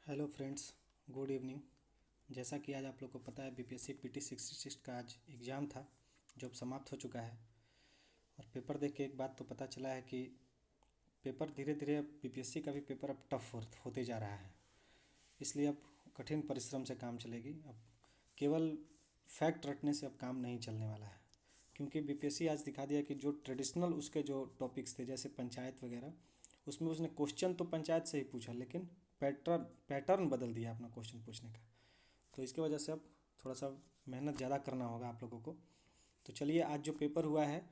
Hello friends, good evening. जैसा कि आज आप लोग को पता है बीपीएससी पीटी 66 का आज एग्ज़ाम था जो अब समाप्त हो चुका है। और पेपर देख के एक बात तो पता चला है कि पेपर धीरे धीरे अब बीपीएससी का भी पेपर अब टफ होते जा रहा है। इसलिए अब कठिन परिश्रम से काम चलेगी। अब केवल फैक्ट रटने से अब काम नहीं चलने वाला है, क्योंकि बीपीएससी आज दिखा दिया कि जो ट्रेडिशनल उसके जो टॉपिक्स थे जैसे पंचायत वगैरह, उसमें उसने क्वेश्चन तो पंचायत से ही पूछा लेकिन पैटर्न पैटर्न बदल दिया अपना क्वेश्चन पूछने का। तो इसके वजह से अब थोड़ा सा मेहनत ज़्यादा करना होगा आप लोगों को। तो चलिए, आज जो पेपर हुआ है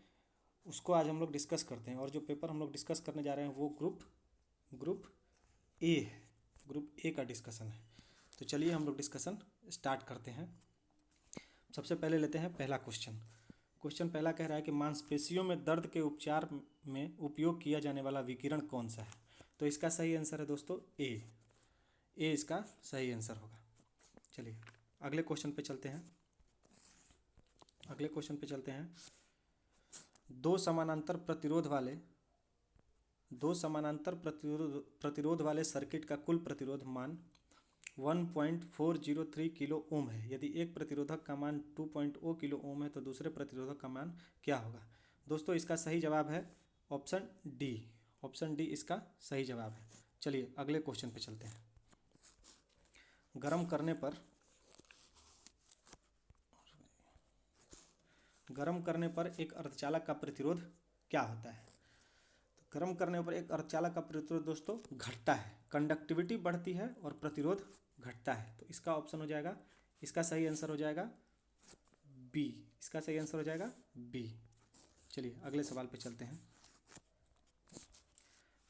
उसको आज हम लोग डिस्कस करते हैं। और जो पेपर हम लोग डिस्कस करने जा रहे हैं वो ग्रुप ए है। ग्रुप ए का डिस्कशन है। तो चलिए हम लोग डिस्कशन स्टार्ट करते हैं। सबसे पहले लेते हैं पहला क्वेश्चन। क्वेश्चन पहला कह रहा है कि मांसपेशियों में दर्द के उपचार में उपयोग किया जाने वाला विकिरण कौन सा है। तो इसका सही आंसर है दोस्तों ए इसका सही आंसर होगा। चलिए अगले क्वेश्चन पे चलते हैं। दो समानांतर प्रतिरोध वाले सर्किट का कुल प्रतिरोध मान 1.403 किलो ओम है। यदि एक प्रतिरोधक का मान 2.0 किलो ओम है तो दूसरे प्रतिरोधक का मान क्या होगा। दोस्तों इसका सही जवाब है ऑप्शन डी इसका सही जवाब है। चलिए अगले क्वेश्चन पे चलते हैं। गर्म करने पर एक अर्धचालक का प्रतिरोध क्या होता है। तो गर्म करने पर एक अर्धचालक का प्रतिरोध दोस्तों घटता है, कंडक्टिविटी बढ़ती है और प्रतिरोध घटता है। तो इसका ऑप्शन हो जाएगा, इसका सही आंसर हो जाएगा बी। इसका सही आंसर हो जाएगा बी। चलिए अगले सवाल पे चलते हैं।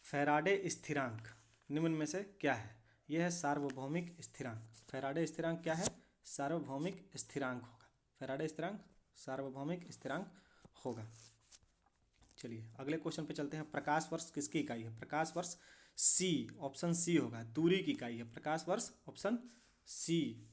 फैराडे स्थिरांक निम्न में से क्या है। यह है सार्वभौमिक स्थिरांक। फैराडे स्थिरांक क्या है, सार्वभौमिक स्थिरांक होगा। फैराडे स्थिरांक सार्वभौमिक स्थिरांक होगा। चलिए अगले क्वेश्चन पे चलते हैं। प्रकाश वर्ष किसकी इकाई है। प्रकाश वर्ष सी, ऑप्शन सी होगा। दूरी की इकाई है प्रकाश वर्ष, ऑप्शन सी।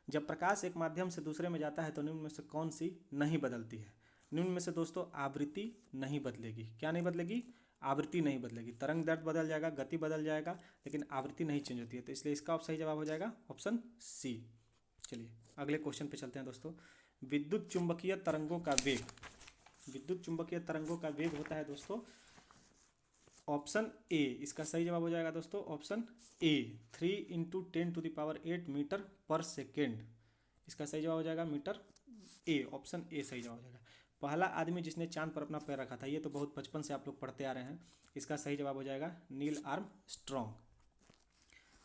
जब प्रकाश एक माध्यम से दूसरे में जाता है तो निम्न में से कौन सी नहीं बदलती है। निम्न में से दोस्तों आवृत्ति नहीं बदलेगी। क्या नहीं बदलेगी, आवृत्ति नहीं बदलेगी। तरंग दैर्ध्य बदल जाएगा, गति बदल जाएगा, लेकिन आवृत्ति नहीं चेंज होती है। तो इसलिए इसका सही जवाब हो जाएगा ऑप्शन सी। चलिए अगले क्वेश्चन पे चलते हैं दोस्तों। विद्युत चुंबकीय तरंगों का वेग होता है दोस्तों ऑप्शन ए। इसका सही जवाब हो जाएगा दोस्तों ऑप्शन ए, 3 × 10⁸ मीटर पर सेकेंड। इसका सही जवाब हो जाएगा मीटर ए, ऑप्शन ए सही जवाब हो जाएगा। पहला आदमी जिसने चांद पर अपना पैर रखा था, ये तो बहुत बचपन से आप लोग पढ़ते आ रहे हैं। इसका सही जवाब हो जाएगा नील आर्मस्ट्रॉन्ग।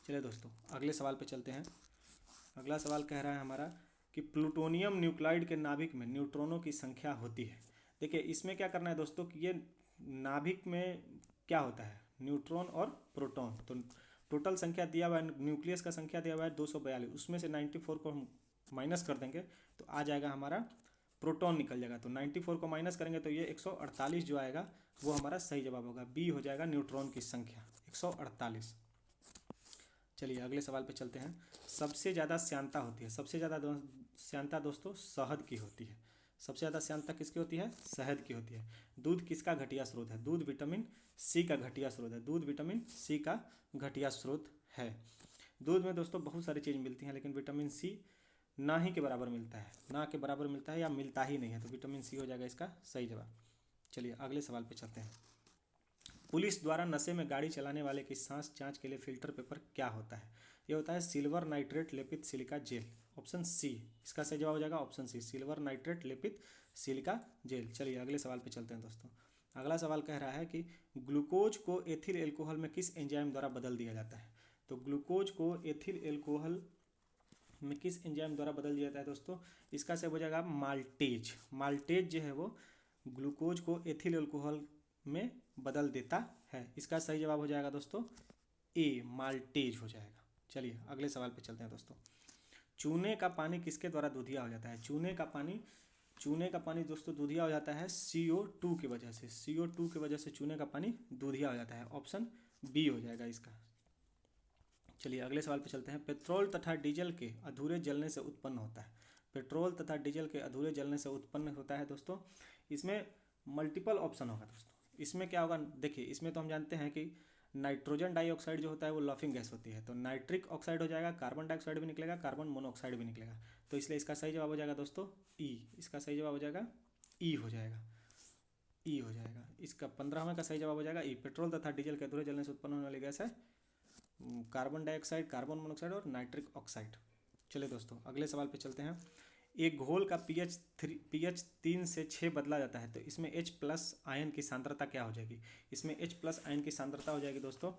चलिए दोस्तों अगले सवाल पे चलते हैं। अगला सवाल कह रहा है हमारा कि प्लूटोनियम न्यूक्लाइड के नाभिक में न्यूट्रॉनों की संख्या होती है। देखिए इसमें क्या करना है दोस्तों कि ये नाभिक में क्या होता है, न्यूट्रॉन और प्रोटॉन। तो टोटल संख्या दिया हुआ है, न्यूक्लियस का संख्या दिया हुआ है 242, उसमें से 94 को हम माइनस कर देंगे तो आ जाएगा हमारा प्रोटॉन निकल जाएगा। तो 94 को माइनस करेंगे तो ये 148 जो आएगा वो हमारा सही जवाब होगा। बी हो जाएगा न्यूट्रॉन की संख्या 148। चलिए अगले सवाल पे चलते हैं। सबसे ज़्यादा श्यानता होती है। सबसे ज़्यादा श्यानता दोस्तों शहद की होती है। सबसे ज़्यादा श्यानता किसकी होती है, शहद की होती है। दूध किसका घटिया स्रोत है। दूध विटामिन सी का घटिया स्रोत है। दूध विटामिन सी का घटिया स्रोत है। दूध में दोस्तों बहुत सारी चीज़ मिलती हैं लेकिन विटामिन सी ना ही के बराबर मिलता है, ना के बराबर मिलता है या मिलता ही नहीं है। तो विटामिन सी हो जाएगा इसका सही जवाब। चलिए अगले सवाल पे चलते हैं। पुलिस द्वारा नशे में गाड़ी चलाने वाले की सांस जांच के लिए फिल्टर पेपर क्या होता है। यह होता है सिल्वर नाइट्रेट लेपित सिलिका जेल, ऑप्शन सी। इसका सही जवाब हो जाएगा ऑप्शन सी, सिल्वर नाइट्रेट लेपित सिलिका जेल। चलिए अगले सवाल पे चलते हैं दोस्तों। अगला सवाल कह रहा है कि ग्लूकोज को एथिल एल्कोहल में किस एंजाइम द्वारा बदल दिया जाता है। तो ग्लूकोज को एथिल एल्कोहल में किस एंजाइम द्वारा बदल दिया जाता है दोस्तों। इसका सही हो जाएगा माल्टेज। माल्टेज जो है वो ग्लूकोज को एथिल एल्कोहल में बदल देता है। इसका सही जवाब हो जाएगा दोस्तों ए, माल्टेज हो जाएगा। चलिए अगले सवाल पे चलते हैं दोस्तों। चूने का पानी किसके द्वारा दूधिया हो जाता है। चूने का पानी दोस्तों दूधिया हो जाता है CO2 की वजह से। CO2 की वजह से चूने का पानी दूधिया हो जाता है, ऑप्शन बी हो जाएगा इसका। चलिए अगले सवाल पे चलते हैं। पेट्रोल तथा डीजल के अधूरे जलने से उत्पन्न होता है। पेट्रोल तथा डीजल के अधूरे जलने से उत्पन्न होता है दोस्तों। इसमें मल्टीपल ऑप्शन होगा दोस्तों। इसमें क्या होगा, देखिए इसमें तो हम जानते हैं कि नाइट्रोजन डाइऑक्साइड जो होता है वो लाफिंग गैस होती है, तो नाइट्रिक ऑक्साइड हो जाएगा, कार्बन डाइऑक्साइड भी निकलेगा, कार्बन मोनोऑक्साइड भी निकलेगा। तो इसलिए इसका सही जवाब हो जाएगा दोस्तों ई। इसका सही जवाब हो जाएगा ई हो जाएगा, ई हो जाएगा। इसका 15वें का सही जवाब हो जाएगा ई। पेट्रोल तथा डीजल के अधूरे जलने से उत्पन्न होने वाली गैस है कार्बन डाइऑक्साइड, कार्बन मोनोऑक्साइड और नाइट्रिक ऑक्साइड। चलिए दोस्तों अगले सवाल पे चलते हैं। एक घोल का पीएच 3 से 6 बदला जाता है, तो इसमें H प्लस आयन की सांद्रता क्या हो जाएगी? इसमें H प्लस आयन की सांद्रता हो जाएगी दोस्तों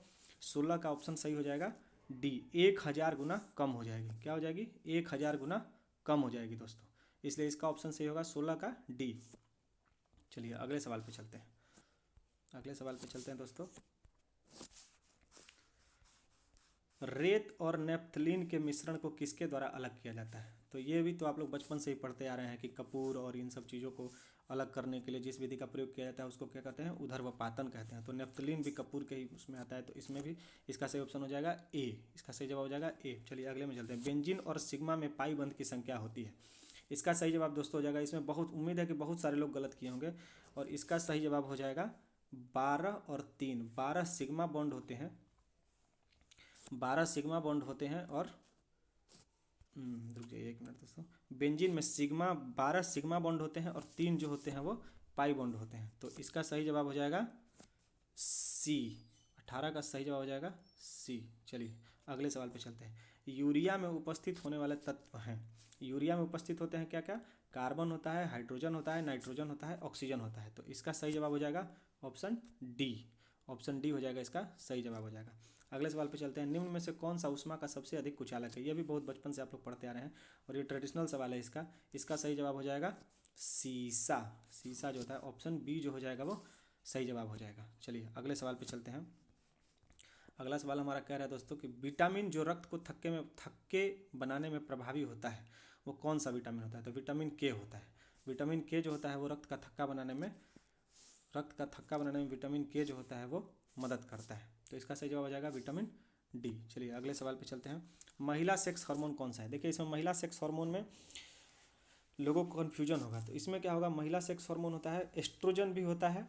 16 का ऑप्शन सही हो जाएगा डी, 1000 गुना कम हो जाएगी। क्या हो जाएगी? 1000 गुना कम हो जाएगी दोस्तों, इसलिए इसका ऑप्शन सही होगा 16 का डी। चलिए अगले सवाल पे चलते हैं। अगले सवाल पे चलते हैं दोस्तों। रेत और नेप्थलीन के मिश्रण को किसके द्वारा अलग किया जाता है? तो ये भी तो आप लोग बचपन से ही पढ़ते आ रहे हैं कि कपूर और इन सब चीज़ों को अलग करने के लिए जिस विधि का प्रयोग किया जाता है उसको क्या कहते हैं? ऊर्ध्वपातन कहते हैं। तो नेप्थलीन भी कपूर के ही उसमें आता है, तो इसमें भी इसका सही ऑप्शन हो जाएगा ए। इसका सही जवाब हो जाएगा ए। चलिए अगले में चलते हैं। बेंजीन और सिग्मा में पाई बंध की संख्या होती है, इसका सही जवाब दोस्तों हो जाएगा, इसमें बहुत उम्मीद है कि बहुत सारे लोग गलत किए होंगे, और इसका सही जवाब हो जाएगा 12 और 3। 12 सिग्मा बॉन्ड होते हैं, 12 सिग्मा बॉन्ड होते हैं, और रुक जाइए एक मिनट दोस्तों। बेंजीन में 12 सिग्मा बॉन्ड होते हैं और 3 जो होते हैं वो पाई बॉन्ड होते हैं, तो इसका सही जवाब हो जाएगा सी। 18 का सही जवाब हो जाएगा सी। चलिए अगले सवाल पे चलते हैं। यूरिया में उपस्थित होने वाले तत्व हैं, यूरिया में उपस्थित होते हैं क्या क्या? कार्बन होता है, हाइड्रोजन होता है, नाइट्रोजन होता है, ऑक्सीजन होता है, तो इसका सही जवाब हो जाएगा ऑप्शन डी। ऑप्शन डी हो जाएगा, इसका सही जवाब हो जाएगा। अगले सवाल पे चलते हैं। निम्न में से कौन सा ऊष्मा का सबसे अधिक कुचालक है? ये भी बहुत बचपन से आप लोग पढ़ते आ रहे हैं और ये ट्रेडिशनल सवाल है इसका। इसका सही जवाब हो जाएगा सीसा। सीसा जो होता है ऑप्शन बी जो हो जाएगा वो सही जवाब हो जाएगा। चलिए अगले सवाल पे चलते हैं। अगला सवाल हमारा कह रहा है दोस्तों कि विटामिन जो रक्त को थक्के बनाने में प्रभावी होता है वो कौन सा विटामिन होता है? तो विटामिन के होता है। विटामिन के जो होता है वो रक्त का थक्का बनाने में विटामिन के जो होता है वो मदद करता है, तो इसका सही जवाब हो जाएगा विटामिन डी। चलिए अगले सवाल पे चलते हैं। महिला सेक्स हार्मोन कौन सा है? देखिए इसमें महिला सेक्स हार्मोन में लोगों को कन्फ्यूजन होगा, तो इसमें क्या होगा? महिला सेक्स हार्मोन होता है, एस्ट्रोजन भी होता है,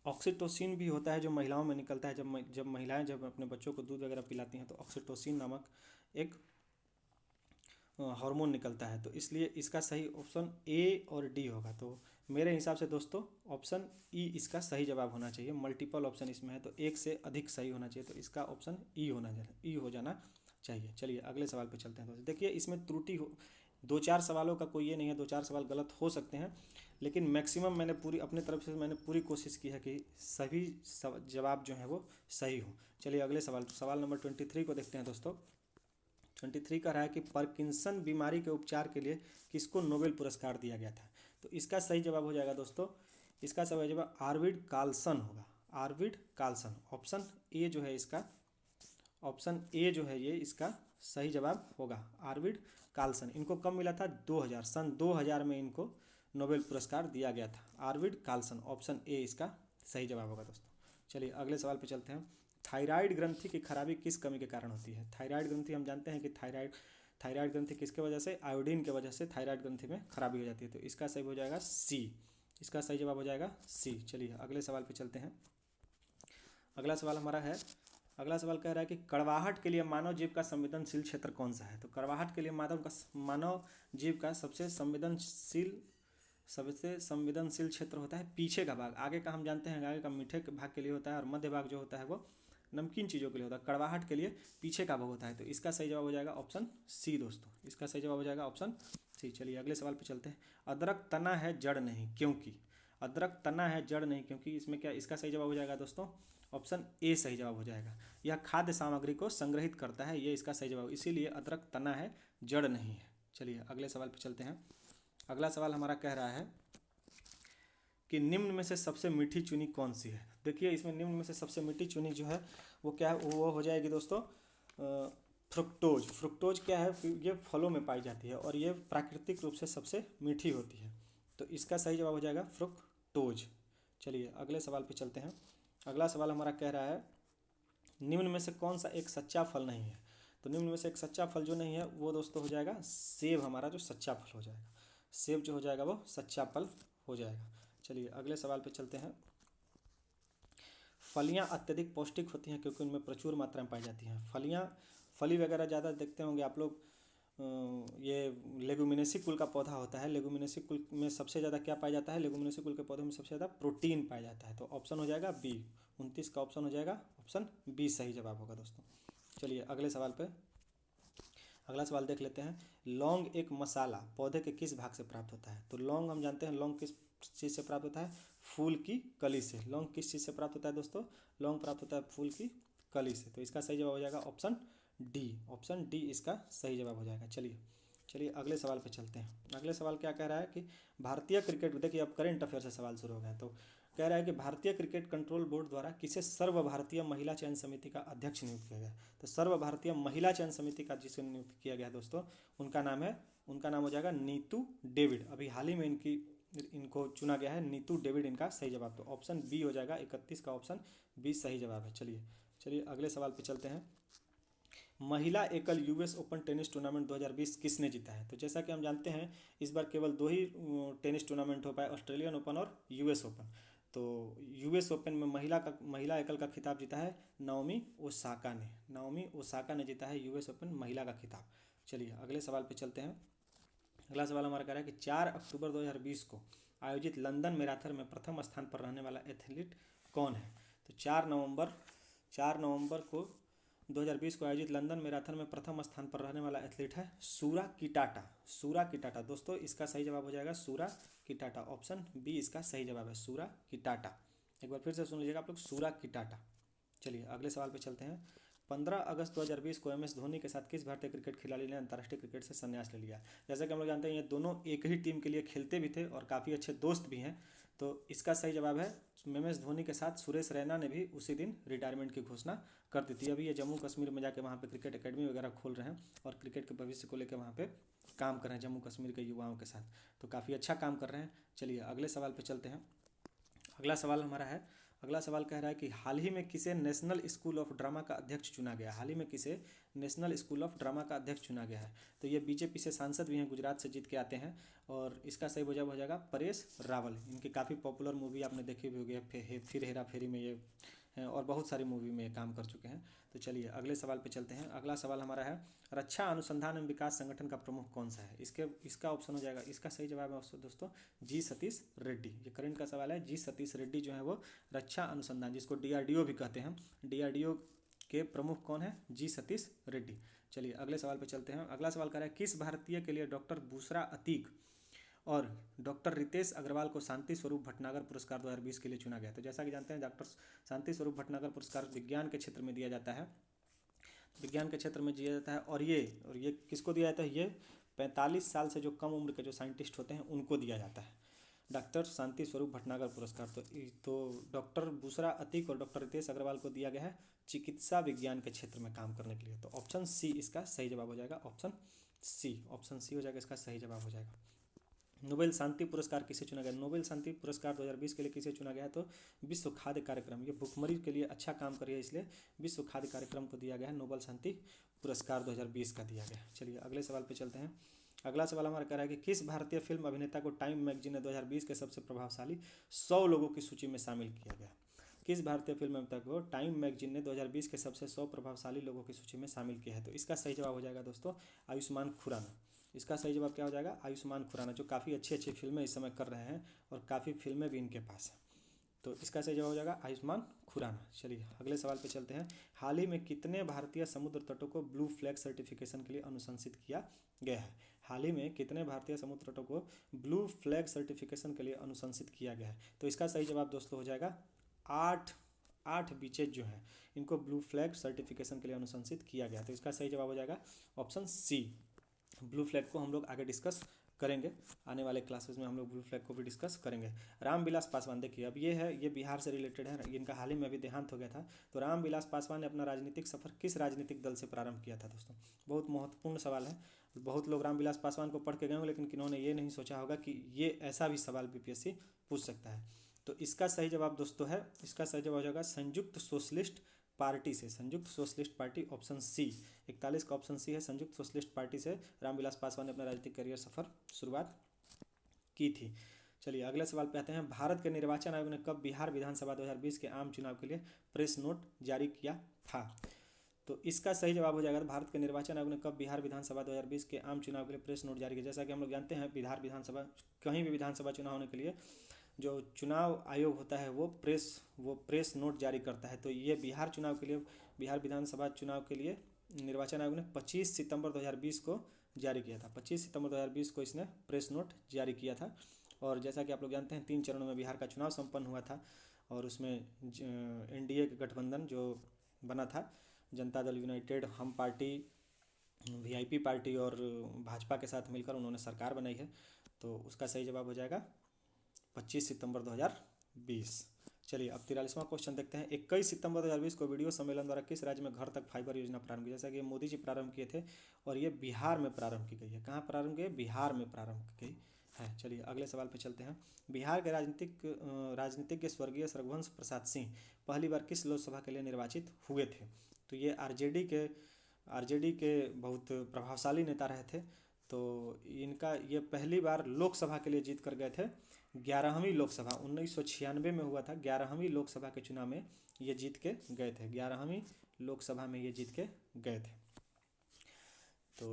ऑक्सीटोसिन भी होता है जो महिलाओं में निकलता है जब महिलाएं जब अपने बच्चों को दूध वगैरह पिलाती हैं तो ऑक्सीटोसिन नामक एक हार्मोन निकलता है, तो इसलिए इसका सही ऑप्शन ए और डी होगा। तो मेरे हिसाब से दोस्तों ऑप्शन ई इसका सही जवाब होना चाहिए। मल्टीपल ऑप्शन इसमें है तो एक से अधिक सही होना चाहिए, तो इसका ऑप्शन ई हो जाना चाहिए। चलिए अगले सवाल पे चलते हैं दोस्तों। देखिए इसमें त्रुटि हो, 2-4 सवालों का कोई ये नहीं है, 2-4 सवाल गलत हो सकते हैं, लेकिन मैक्सिमम मैंने अपनी तरफ से पूरी कोशिश की है कि सभी जवाब जो हैं वो सही हो। चलिए अगले सवाल नंबर 23 को देखते हैं दोस्तों। 23 का रहा है कि पार्किंसन बीमारी के उपचार के लिए किसको नोबेल पुरस्कार दिया गया था? तो इसका सही जवाब हो जाएगा दोस्तों, इसका सही जवाब आर्विड कार्लसन होगा। आर्विड कार्लसन ऑप्शन ए जो है इसका, ऑप्शन ए जो है ये इसका सही जवाब होगा। आर्विड कार्लसन, इनको कब मिला था? 2000, सन 2000 में इनको नोबेल पुरस्कार दिया गया था। आर्विड कार्लसन, ऑप्शन ए इसका सही जवाब होगा दोस्तों। चलिए अगले सवाल पे चलते हैं। थायराइड ग्रंथि की खराबी किस कमी के कारण होती है? थायराइड ग्रंथि हम जानते हैं कि थायराइड ग्रंथि किसके वजह से? आयोडीन के वजह से थायराइड ग्रंथि में खराबी हो जाती है, तो इसका सही हो जाएगा सी। इसका सही जवाब हो जाएगा सी। चलिए अगले सवाल पे चलते हैं। अगला सवाल हमारा है, अगला सवाल कह रहा है कि कड़वाहट के लिए मानव जीव का संवेदनशील क्षेत्र कौन सा है? तो कड़वाहट के लिए मानव जीव का सबसे संवेदनशील क्षेत्र होता है पीछे का भाग। आगे का हम जानते हैं आगे का मीठे के भाग के लिए होता है, और मध्य भाग जो होता है वो नमकीन चीज़ों के लिए होता है। कड़वाहट के लिए पीछे का भाग होता है, तो इसका सही जवाब हो जाएगा ऑप्शन सी दोस्तों। इसका सही जवाब हो जाएगा ऑप्शन सी। चलिए अगले सवाल पे चलते हैं। अदरक तना है जड़ नहीं क्योंकि? अदरक तना है जड़ नहीं क्योंकि इसमें क्या? इसका सही जवाब हो जाएगा दोस्तों ऑप्शन ए सही जवाब हो जाएगा। यह खाद्य सामग्री को संग्रहित करता है, ये इसका सही जवाब, इसीलिए अदरक तना है जड़ नहीं है। चलिए अगले सवाल पे चलते हैं। अगला सवाल हमारा कह रहा है कि निम्न में से सबसे मीठी चीनी कौन सी है? देखिए इसमें निम्न में से सबसे मीठी चीनी जो है वो क्या है? वो हो जाएगी दोस्तों फ्रुक्टोज। फ्रुक्टोज क्या है? ये फलों में पाई जाती है और ये प्राकृतिक रूप से सबसे मीठी होती है, तो इसका सही जवाब हो जाएगा फ्रुक्टोज। चलिए अगले सवाल पे चलते हैं। अगला सवाल हमारा कह रहा है निम्न में से कौन सा एक सच्चा फल नहीं है? तो निम्न में से एक सच्चा फल जो नहीं है वो दोस्तों हो जाएगा सेब, हमारा जो सच्चा फल हो जाएगा। सेब जो हो जाएगा वो सच्चा फल हो जाएगा। चलिए अगले सवाल पे चलते हैं। फलियां अत्यधिक पौष्टिक होती हैं क्योंकि उनमें प्रचुर मात्रा में पाई जाती हैं। फली वगैरह ज़्यादा देखते होंगे आप लोग। ये लेगुमिनेसी कुल का पौधा होता है। लेगुमिनेसी कुल में सबसे ज़्यादा क्या पाया जाता है? लेगुमिनेसी कुल के पौधे में सबसे ज़्यादा प्रोटीन पाया जाता है। तो ऑप्शन हो जाएगा बी। 29 का ऑप्शन हो जाएगा ऑप्शन बी सही जवाब होगा दोस्तों। चलिए अगले सवाल पे, अगला सवाल देख लेते हैं। लौंग एक मसाला पौधे के किस भाग से प्राप्त होता है? तो लौंग हम जानते हैं लौंग किस चीज़ से प्राप्त होता है? फूल की कली से। लौंग किस चीज़ से प्राप्त होता है दोस्तों? लौंग प्राप्त होता है फूल की कली से। तो इसका सही जवाब हो जाएगा ऑप्शन डी। ऑप्शन डी इसका सही जवाब हो जाएगा। चलिए अगले सवाल पे चलते हैं। अगले सवाल क्या कह रहा है कि भारतीय क्रिकेट, देखिए अब करेंट अफेयर से सवाल शुरू हो गया। तो कह रहा है कि भारतीय क्रिकेट कंट्रोल बोर्ड द्वारा किसे सर्वभारतीय महिला चयन समिति का अध्यक्ष नियुक्त किया गया? तो सर्वभारतीय महिला चयन समिति का जिसे नियुक्त किया गया दोस्तों, उनका नाम हो जाएगा नीतू डेविड। अभी हाल ही में इनको चुना गया है, नीतू डेविड इनका सही जवाब। तो ऑप्शन बी हो जाएगा। 31 का ऑप्शन बी सही जवाब है। चलिए अगले सवाल पे चलते हैं। महिला एकल यूएस ओपन टेनिस टूर्नामेंट 2020 किसने जीता है? तो जैसा कि हम जानते हैं इस बार केवल 2 ही टेनिस टूर्नामेंट हो पाए, ऑस्ट्रेलियन ओपन और यूएस ओपन। तो यूएस ओपन में महिला एकल का खिताब जीता है नाओमी ओसाका ने। नाओमी ओसाका ने जीता है यूएस ओपन महिला का खिताब। चलिए अगले सवाल पे चलते हैं। अगला सवाल हमारा कह रहा है कि 4 अक्टूबर 2020 को आयोजित लंदन मैराथन में प्रथम स्थान पर रहने वाला एथलीट कौन है? तो 4 नवंबर को 2020 को आयोजित लंदन मैराथन में प्रथम स्थान पर रहने वाला एथलीट है सूरा किटाटा। सूरा किटाटा दोस्तों इसका सही जवाब हो जाएगा सूरा किटाटा। ऑप्शन बी इसका सही जवाब है सूरा किटाटा। एक बार फिर से सुन लीजिएगा आप लोग, सूरा किटाटा। चलिए अगले सवाल पे चलते हैं। 15 अगस्त 2020 को MS धोनी के साथ किस भारतीय क्रिकेट खिलाड़ी ने अंतर्राष्ट्रीय क्रिकेट से संन्यास ले लिया? जैसा कि हम लोग जानते हैं ये दोनों एक ही टीम के लिए खेलते भी थे और काफ़ी अच्छे दोस्त भी हैं। तो इसका सही जवाब है MS धोनी के साथ सुरेश रैना ने भी उसी दिन रिटायरमेंट की घोषणा कर दी थी। अभी ये जम्मू कश्मीर में जाके वहाँ पे क्रिकेट एकेडमी वगैरह खोल रहे हैं और क्रिकेट के भविष्य को लेकर वहाँ पे काम कर रहे हैं जम्मू कश्मीर के युवाओं के साथ। तो काफ़ी अच्छा काम कर रहे हैं। चलिए अगले सवाल पे चलते हैं। अगला सवाल कह रहा है कि हाल ही में किसे नेशनल स्कूल ऑफ ड्रामा का अध्यक्ष चुना गया? हाल ही में किसे नेशनल स्कूल ऑफ ड्रामा का अध्यक्ष चुना गया है? तो ये बीजेपी से सांसद भी हैं, गुजरात से जीत के आते हैं और इसका सही जवाब हो जाएगा परेश रावल। इनकी काफ़ी पॉपुलर मूवी आपने देखी भी होगी, फिर हेरा फेरी में ये हैं और बहुत सारी मूवी में काम कर चुके हैं। तो चलिए अगले सवाल पे चलते हैं। अगला सवाल हमारा है रक्षा अनुसंधान एवं विकास संगठन का प्रमुख कौन सा है? इसका ऑप्शन हो जाएगा, इसका सही जवाब है दोस्तों जी सतीश रेड्डी। ये करंट का सवाल है। जी सतीश रेड्डी जो है वो रक्षा अनुसंधान, जिसको DRDO भी कहते हैं, DRDO के प्रमुख कौन है? जी सतीश रेड्डी। चलिए अगले सवाल पे चलते हैं। अगला सवाल कह रहा है किस भारतीय के लिए डॉक्टर बुशरा अतीक और डॉक्टर रितेश अग्रवाल को शांति स्वरूप भटनागर पुरस्कार 2020 के लिए चुना गया? तो जैसा कि जानते हैं डॉक्टर शांति स्वरूप भटनागर पुरस्कार विज्ञान के क्षेत्र में दिया जाता है, विज्ञान के क्षेत्र में दिया जाता है। और ये किसको दिया जाता है? ये 45 साल से जो कम उम्र के जो साइंटिस्ट होते हैं उनको दिया जाता है डॉक्टर शांति स्वरूप भटनागर पुरस्कार। तो डॉक्टर बुशरा अतीक और डॉक्टर रितेश अग्रवाल को दिया गया है चिकित्सा विज्ञान के क्षेत्र में काम करने के लिए। तो ऑप्शन सी इसका सही जवाब हो जाएगा। ऑप्शन सी हो जाएगा इसका सही जवाब हो जाएगा। नोबेल शांति पुरस्कार किसे चुना गया? नोबेल शांति पुरस्कार 2020 के लिए किसे चुना गया है? तो विश्व खाद्य कार्यक्रम, ये भूखमरी के लिए अच्छा काम कर रही है इसलिए विश्व खाद्य कार्यक्रम को दिया गया है नोबेल शांति पुरस्कार 2020 का दिया गया है। चलिए अगले सवाल पे चलते हैं। अगला सवाल हमारा कह रहा है कि किस भारतीय फिल्म अभिनेता को टाइम मैगजीन ने 2020 के सबसे प्रभावशाली 100 लोगों की सूची में शामिल किया गया? किस भारतीय फिल्म अभिनेता को टाइम मैगजीन ने 2020 के सबसे 100 प्रभावशाली लोगों की सूची में शामिल किया है? तो इसका सही जवाब हो जाएगा दोस्तों आयुष्मान खुराना। इसका सही जवाब क्या हो जाएगा? आयुष्मान खुराना, जो काफ़ी अच्छी अच्छी फिल्में इस समय कर रहे हैं और काफ़ी फिल्में भी इनके पास हैं। तो इसका सही जवाब हो जाएगा आयुष्मान खुराना। चलिए अगले सवाल पे चलते हैं। हाल ही में कितने भारतीय समुद्र तटों को ब्लू फ्लैग सर्टिफिकेशन के लिए अनुशंसित किया गया है? हाल ही में कितने भारतीय समुद्र तटों को ब्लू फ्लैग सर्टिफिकेशन के लिए अनुशंसित किया गया है? तो इसका सही जवाब दोस्तों हो जाएगा 8 बीचेज जो हैं इनको ब्लू फ्लैग सर्टिफिकेशन के लिए अनुशंसित किया गया है। तो इसका सही जवाब हो जाएगा ऑप्शन सी। ब्लू फ्लैग को हम लोग आगे डिस्कस करेंगे, आने वाले क्लासेस में हम लोग ब्लू फ्लैग को भी डिस्कस करेंगे। रामविलास पासवान, देखिए अब ये बिहार से रिलेटेड है, इनका हाल ही में अभी देहांत हो गया था। तो रामविलास पासवान ने अपना राजनीतिक सफर किस राजनीतिक दल से प्रारंभ किया था? दोस्तों बहुत महत्वपूर्ण सवाल है। बहुत लोग रामविलास पासवान को पढ़ के गए होंगे लेकिन किन्होंने ये नहीं सोचा होगा कि ये ऐसा भी सवाल BPSC पूछ सकता है। तो इसका सही जवाब दोस्तों है, इसका सही जवाब हो जाएगा संयुक्त सोशलिस्ट पार्टी से, संयुक्त सोशलिस्ट पार्टी, ऑप्शन सी। 41 का ऑप्शन सी है, संयुक्त सोशलिस्ट पार्टी से रामविलास पासवान ने अपना राजनीतिक करियर सफर शुरुआत की थी। चलिए अगले सवाल पे आते हैं। भारत के निर्वाचन आयोग ने कब बिहार विधानसभा 2020 के आम चुनाव के लिए प्रेस नोट जारी किया था? तो इसका सही जवाब हो जाएगा, भारत के निर्वाचन आयोग ने कब बिहार विधानसभा 2020 के आम चुनाव के लिए प्रेस नोट जारी किया। जैसा कि हम लोग जानते हैं, बिहार विधानसभा, कहीं भी विधानसभा चुनाव होने के लिए जो चुनाव आयोग होता है वो प्रेस नोट जारी करता है। तो ये बिहार चुनाव के लिए, बिहार विधानसभा चुनाव के लिए निर्वाचन आयोग ने 25 सितंबर 2020 को जारी किया था। 25 सितंबर 2020 को इसने प्रेस नोट जारी किया था। और जैसा कि आप लोग जानते हैं 3 चरणों में बिहार का चुनाव संपन्न हुआ था और उसमें एनडीए गठबंधन जो बना था, जनता दल यूनाइटेड, हम पार्टी, वीआईपी पार्टी और भाजपा के साथ मिलकर उन्होंने सरकार बनाई है। तो उसका सही जवाब हो जाएगा 25 सितंबर 2020। चलिए अब 43वां क्वेश्चन देखते हैं। 21 सितंबर 2020 को वीडियो सम्मेलन द्वारा किस राज्य में घर तक फाइबर योजना प्रारंभ की? जैसा कि मोदी जी प्रारंभ किए थे और ये बिहार में प्रारंभ की गई है। कहाँ प्रारंभ की गई? बिहार में प्रारंभ की गई है। चलिए अगले सवाल पे चलते हैं। बिहार के राजनीतिज्ञ स्वर्गीय रघुवंश प्रसाद सिंह पहली बार किस लोकसभा के लिए निर्वाचित हुए थे? तो ये आरजेडी के बहुत प्रभावशाली नेता रहे थे। तो इनका ये पहली बार लोकसभा के लिए जीत कर गए थे। 11वीं लोकसभा 1996 में हुआ था। 11वीं लोकसभा के चुनाव में ये जीत के गए थे। 11वीं लोकसभा में ये जीत के गए थे। तो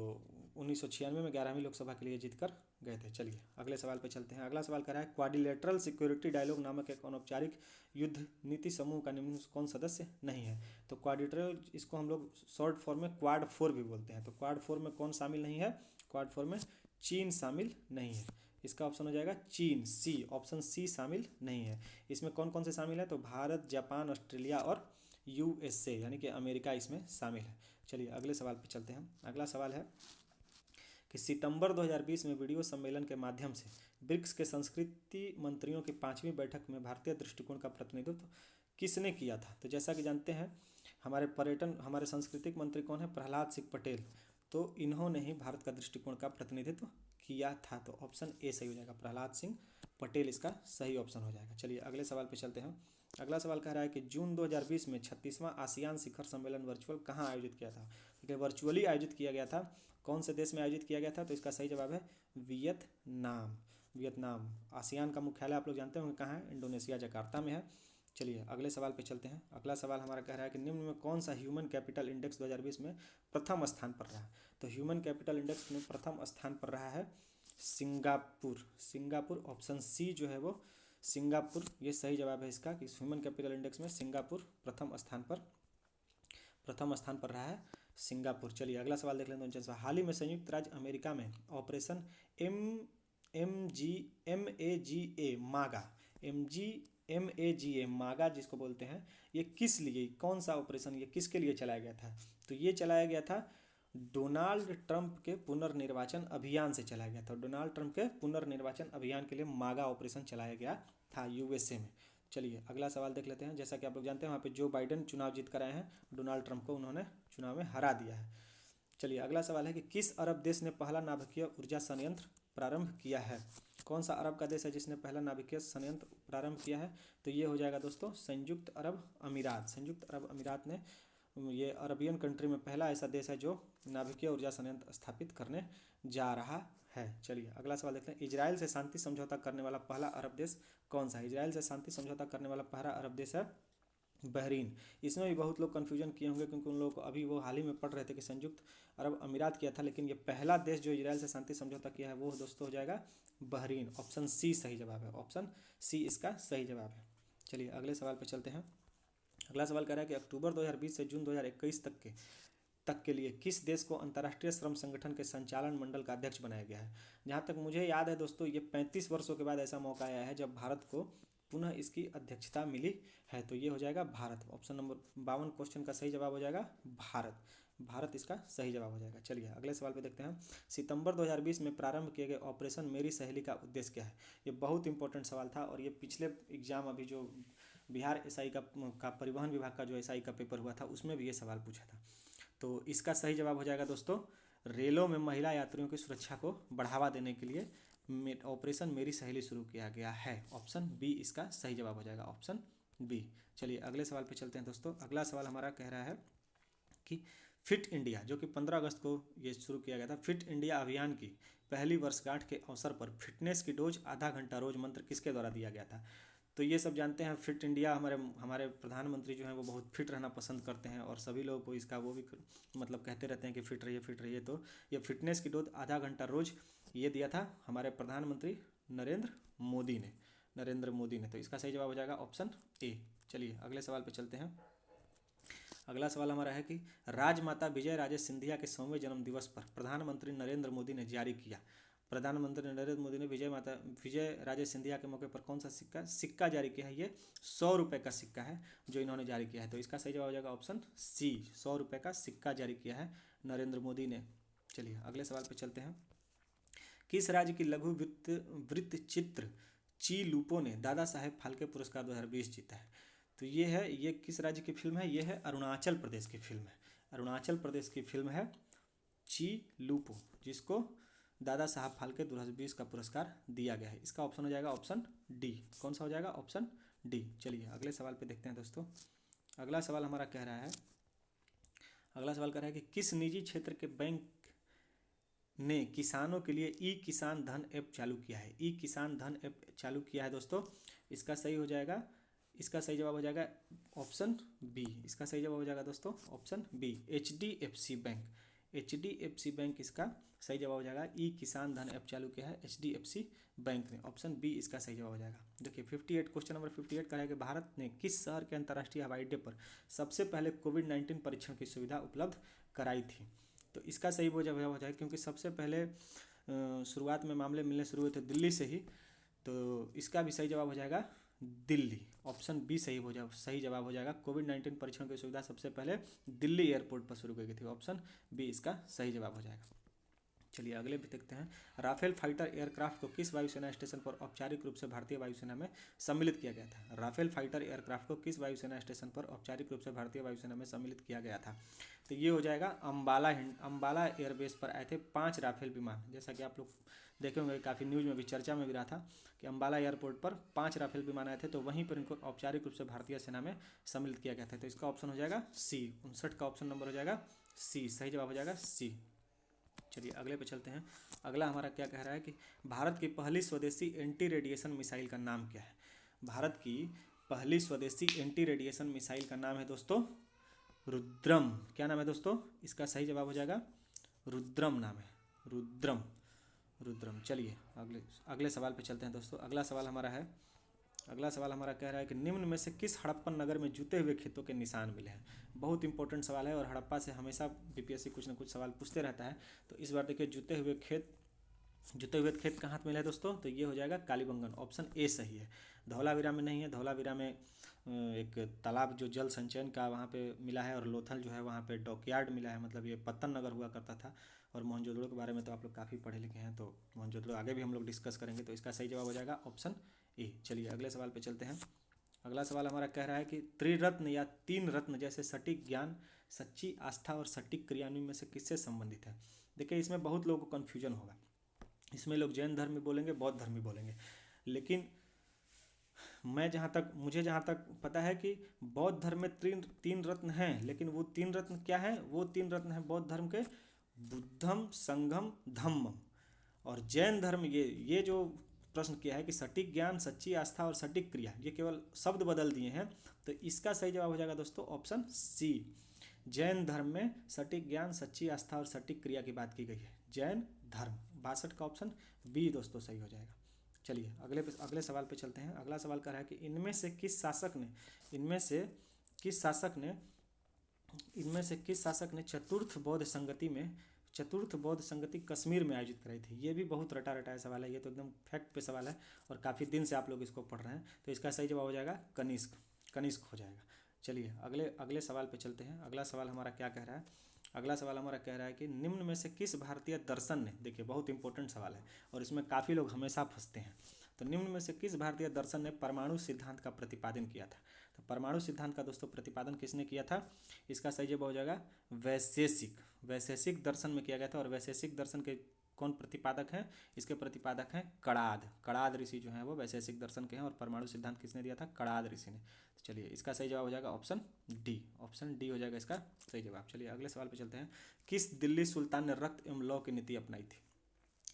1996 में 11वीं लोकसभा के लिए जीत कर गए थे। चलिए अगले सवाल पे चलते हैं। अगला सवाल कर रहा है, क्वाड्रिलेटरल सिक्योरिटी डायलॉग नामक एक अनौपचारिक युद्ध नीति समूह का निम्न कौन सदस्य नहीं है? तो क्वाड्रिलेटरल, इसको हम लोग शॉर्ट फॉर्म में क्वाड 4 भी बोलते हैं। तो क्वाड 4 में कौन शामिल नहीं है? क्वाड 4 में चीन शामिल नहीं है। इसका ऑप्शन हो जाएगा चीन, सी, ऑप्शन सी शामिल नहीं है। इसमें कौन कौन से शामिल है? तो भारत, जापान, ऑस्ट्रेलिया और यूएसए यानी कि अमेरिका इसमें शामिल है। चलिए अगले सवाल पे चलते हैं। अगला सवाल है कि सितंबर 2020 में वीडियो सम्मेलन के माध्यम से ब्रिक्स के संस्कृति मंत्रियों की 5वीं बैठक में भारतीय दृष्टिकोण का प्रतिनिधित्व किसने किया था? तो जैसा कि जानते हैं हमारे सांस्कृतिक मंत्री कौन है? प्रहलाद सिंह पटेल। तो इन्होंने ही भारत का दृष्टिकोण का प्रतिनिधित्व किया था। तो ऑप्शन ए सही हो जाएगा, प्रहलाद सिंह पटेल इसका सही ऑप्शन हो जाएगा। चलिए अगले सवाल पे चलते हैं। अगला सवाल कह रहा है कि जून 2020 में 36वां आसियान शिखर सम्मेलन वर्चुअल कहाँ आयोजित किया था? देखिए वर्चुअली आयोजित किया गया था। कौन से देश में आयोजित किया गया था? तो इसका सही जवाब है वियतनाम। आसियान का मुख्यालय आप लोग जानते होंगे कहाँ है? इंडोनेशिया, जकार्ता में है। चलिए अगले सवाल पे चलते हैं। अगला सवाल हमारा कह रहा है कि निम्न में कौन सा ह्यूमन कैपिटल इंडेक्स 2020 में प्रथम स्थान पर रहा? तो ह्यूमन कैपिटल इंडेक्स में प्रथम स्थान पर रहा है सिंगापुर। ऑप्शन सी जो है वो सिंगापुर, ये सही जवाब है इसका कि ह्यूमन कैपिटल इंडेक्स में सिंगापुर प्रथम स्थान पर रहा है सिंगापुर। चलिए अगला सवाल देख लेते हैं। हाल ही में संयुक्त राज्य अमेरिका में ऑपरेशन मागा जिसको बोलते हैं, ये किस लिए, कौन सा ऑपरेशन, ये किसके लिए चलाया गया था? तो ये चलाया गया था डोनाल्ड ट्रंप के पुनर्निर्वाचन अभियान से चलाया गया था। डोनाल्ड ट्रंप के पुनर्निर्वाचन अभियान के लिए मागा ऑपरेशन चलाया गया था यूएसए में। चलिए अगला सवाल देख लेते हैं। जैसा कि आप लोग जानते हैं वहाँ पे जो बाइडेन चुनाव जीत कर आए हैं, डोनाल्ड ट्रंप को उन्होंने चुनाव में हरा दिया है। चलिए अगला सवाल है कि किस अरब देश ने पहला नाभिकीय ऊर्जा संयंत्र प्रारंभ किया है? कौन सा अरब का देश है जिसने पहला नाभिकीय संयंत्र प्रारंभ किया है? तो ये हो जाएगा दोस्तों संयुक्त अरब अमीरात ने, ये अरबियन कंट्री में पहला ऐसा देश है जो नाभिकीय ऊर्जा संयंत्र स्थापित करने जा रहा है। चलिए अगला सवाल देखते हैं। इजराइल से शांति समझौता करने वाला पहला अरब देश कौन सा है? इजराइल से शांति समझौता करने वाला पहला अरब देश है बहरीन। इसमें भी बहुत लोग कन्फ्यूजन किए होंगे क्योंकि उन लोगों को अभी वो हाल ही में पढ़ रहे थे कि संयुक्त अरब अमीरात किया था, लेकिन ये पहला देश जो इजराइल से शांति समझौता किया है वो दोस्तों हो जाएगा बहरीन। ऑप्शन सी सही जवाब है, ऑप्शन सी इसका सही जवाब है। चलिए अगले सवाल पर चलते हैं। अगला सवाल कह रहा है कि अक्टूबर 2020 से जून 2021 तक के लिए किस देश को अंतर्राष्ट्रीय श्रम संगठन के संचालन मंडल का अध्यक्ष बनाया गया है? जहाँ तक मुझे याद है दोस्तों, ये 35 वर्षों के बाद ऐसा मौका आया है जब भारत को पुनः इसकी अध्यक्षता मिली है। तो ये हो जाएगा भारत। ऑप्शन नंबर 52 क्वेश्चन का सही जवाब हो जाएगा भारत इसका सही जवाब हो जाएगा। चलिए अगले सवाल पे देखते हैं। सितंबर 2020 में प्रारंभ किए गए ऑपरेशन मेरी सहेली का उद्देश्य क्या है? ये बहुत इंपॉर्टेंट सवाल था और ये पिछले एग्जाम अभी जो बिहार एसआई का परिवहन विभाग का जो एसआई का पेपर हुआ था उसमें भी ये सवाल पूछा था। तो इसका सही जवाब हो जाएगा दोस्तों रेलों में महिला यात्रियों की सुरक्षा को बढ़ावा देने के लिए ऑपरेशन मेरी सहेली शुरू किया गया है। ऑप्शन बी इसका सही जवाब हो जाएगा, ऑप्शन बी। चलिए अगले सवाल पे चलते हैं दोस्तों। अगला सवाल हमारा कह रहा है कि फिट इंडिया, जो कि 15 अगस्त को ये शुरू किया गया था, फिट इंडिया अभियान की पहली वर्षगांठ के अवसर पर फिटनेस की डोज आधा घंटा रोज मंत्र किसके द्वारा दिया गया था? तो ये सब जानते हैं। फिट इंडिया, हमारे हमारे प्रधानमंत्री जो हैं वो बहुत फिट रहना पसंद करते हैं और सभी लोगों को इसका वो भी मतलब कहते रहते हैं कि फिट रहिए फिट रहिए। तो ये फिटनेस की डोज आधा घंटा रोज ये दिया था हमारे प्रधानमंत्री नरेंद्र मोदी ने। तो इसका सही जवाब हो जाएगा ऑप्शन ए। चलिए अगले सवाल पे चलते हैं। अगला सवाल हमारा है कि राजमाता विजय राजे सिंधिया के 100वें जन्म दिवस पर प्रधानमंत्री नरेंद्र मोदी ने जारी किया, प्रधानमंत्री नरेंद्र मोदी ने विजय राजे सिंधिया के मौके पर कौन सा सिक्का जारी किया है? ये 100 रुपये का सिक्का है जो इन्होंने जारी किया है। तो इसका सही जवाब हो जाएगा ऑप्शन सी, 100 रुपये का सिक्का जारी किया है नरेंद्र मोदी ने। चलिए अगले सवाल पे चलते हैं। किस राज्य की लघु वृत्त चित्र ची लूपो ने दादा साहेब फाल्के पुरस्कार 2020 जीता है? तो ये किस राज्य की फिल्म है? ये है अरुणाचल प्रदेश की फिल्म है। अरुणाचल प्रदेश की फिल्म है ची लूपो, जिसको दादा साहब फाल्के 2020 का पुरस्कार दिया गया है। इसका ऑप्शन हो जाएगा ऑप्शन डी। कौन सा हो जाएगा? Option D. चलिए अगले सवाल पे देखते हैं दोस्तों। अगला सवाल हमारा कह रहा है, अगला सवाल कह रहा है कि किस निजी क्षेत्र के बैंक ने किसानों के लिए ई किसान धन ऐप चालू किया है? ई किसान धन ऐप चालू किया है दोस्तों। इसका सही हो जाएगा, इसका सही जवाब हो जाएगा ऑप्शन बी। इसका सही जवाब हो जाएगा दोस्तों option B, HDFC bank. HDFC bank इसका सही जवाब हो जाएगा। ई किसान धन ऐप चालू किया है HDFC बैंक ने। ऑप्शन बी इसका सही जवाब हो जाएगा। देखिए 58, क्वेश्चन नंबर 58 का है कि भारत ने किस शहर के अंतर्राष्ट्रीय हवाई अड्डे पर सबसे पहले कोविड-19 परीक्षण की सुविधा उपलब्ध कराई थी? तो इसका सही जवाब हो जाएगा, क्योंकि सबसे पहले शुरुआत में मामले मिलने शुरू हुए थे दिल्ली से ही। तो इसका भी सही जवाब हो जाएगा दिल्ली। ऑप्शन बी सही जवाब हो जाएगा। कोविड-19 परीक्षण की सुविधा सबसे पहले दिल्ली एयरपोर्ट पर शुरू की गई थी। ऑप्शन बी इसका सही जवाब हो जाएगा। चलिए अगले भी देखते हैं। राफेल फाइटर एयरक्राफ्ट को किस वायुसेना स्टेशन पर औपचारिक रूप से भारतीय वायुसेना में सम्मिलित किया गया था? राफेल फाइटर एयरक्राफ्ट को किस वायुसेना स्टेशन पर औपचारिक रूप से भारतीय वायुसेना में सम्मिलित किया गया था? तो ये हो जाएगा अम्बाला एयरबेस पर आए थे 5 राफेल विमान। जैसा कि आप लोग देखे होंगे, काफ़ी न्यूज़ में भी चर्चा में भी रहा था कि अम्बाला एयरपोर्ट पर 5 राफेल विमान आए थे, तो वहीं पर इनको औपचारिक रूप से भारतीय सेना में सम्मिलित किया गया था। तो इसका ऑप्शन हो जाएगा सी, 59 का ऑप्शन नंबर हो जाएगा सी। सही जवाब हो जाएगा सी। चलिए अगले पे चलते हैं। अगला हमारा क्या कह रहा है कि भारत की पहली स्वदेशी एंटी रेडिएशन मिसाइल का नाम क्या है? भारत की पहली स्वदेशी एंटी रेडिएशन मिसाइल का नाम है दोस्तों रुद्रम। क्या नाम है दोस्तों? इसका सही जवाब हो जाएगा रुद्रम नाम है, रुद्रम। चलिए अगले सवाल पे चलते हैं दोस्तों। अगला सवाल हमारा कह रहा है कि निम्न में से किस हड़प्पन नगर में जुते हुए खेतों के निशान मिले हैं? बहुत इंपॉर्टेंट सवाल है और हड़प्पा से हमेशा बीपीएससी कुछ ना कुछ सवाल पूछते रहता है। तो इस बार देखिए जुते हुए खेत कहाँ मिले हैं दोस्तों? तो ये हो जाएगा कालीबंगन। ऑप्शन ए सही है। धौलावीरा में नहीं है। धौलावीरा में एक तालाब जो जल संचयन का वहाँ पे मिला है, और लोथल जो है वहाँ पे डॉकयार्ड मिला है, मतलब ये पत्तन नगर हुआ करता था। और मोहनजोदड़ो के बारे में तो आप लोग काफ़ी पढ़े लिखे हैं, तो मोहनजोदड़ो आगे भी हम लोग डिस्कस करेंगे। तो इसका सही जवाब हो जाएगा ऑप्शन ए। चलिए अगले सवाल पे चलते हैं। अगला सवाल हमारा कह रहा है कि त्रिरत्न या 3 रत्न जैसे सटीक ज्ञान, सच्ची आस्था और सटीक क्रियान्वयन में से किससे संबंधित है? देखिए इसमें बहुत लोगों को कन्फ्यूजन होगा। इसमें लोग जैन धर्म भी बोलेंगे, बौद्ध धर्म भी बोलेंगे, लेकिन मुझे जहाँ तक पता है कि बौद्ध धर्म में 3 रत्न हैं, लेकिन वो 3 रत्न क्या है? वो 3 रत्न हैं बौद्ध धर्म के बुद्धम, संघम, धम्मम। और जैन धर्म ये जो प्रश्न किया है कि सटीक ज्ञान, सच्ची आस्था और सटीक क्रिया, ये केवल शब्द बदल दिए हैं। तो इसका सही जवाब हो जाएगा दोस्तों ऑप्शन सी। जैन धर्म में सटीक ज्ञान, सच्ची आस्था और सटीक क्रिया की बात की गई है। जैन धर्म 62 का ऑप्शन बी दोस्तों सही हो जाएगा। चलिए अगले सवाल पे चलते हैं। अगला सवाल कर रहा है कि इनमें से किस शासक ने चतुर्थ बौद्ध संगति कश्मीर में आयोजित कराई थी? ये भी बहुत रटाया सवाल है, ये तो एकदम फैक्ट पे सवाल है और काफ़ी दिन से आप लोग इसको पढ़ रहे हैं। तो इसका सही जवाब हो जाएगा कनिष्क हो जाएगा। चलिए अगले सवाल पे चलते हैं। अगला सवाल हमारा क्या कह रहा है? अगला सवाल हमारा कह रहा है कि निम्न में से किस भारतीय दर्शन ने, देखिए बहुत इंपॉर्टेंट सवाल है और इसमें काफ़ी लोग हमेशा फंसते हैं। तो निम्न में से किस भारतीय दर्शन ने परमाणु सिद्धांत का प्रतिपादन किया था? तो परमाणु सिद्धांत का दोस्तों प्रतिपादन किसने किया था? इसका सही जवाब हो जाएगा वैशेषिक दर्शन में किया गया था। और वैशेषिक दर्शन कौन प्रतिपादक हैं? इसके प्रतिपादक हैं कणाद। कणाद ऋषि जो हैं वो वैशेषिक दर्शन के हैं। और परमाणु सिद्धांत किसने दिया था? कणाद ऋषि ने। तो चलिए इसका सही जवाब हो जाएगा ऑप्शन डी। ऑप्शन डी हो जाएगा इसका सही जवाब। चलिए अगले सवाल पे चलते हैं। किस दिल्ली सुल्तान ने रक्त एवं लौ की नीति अपनाई थी?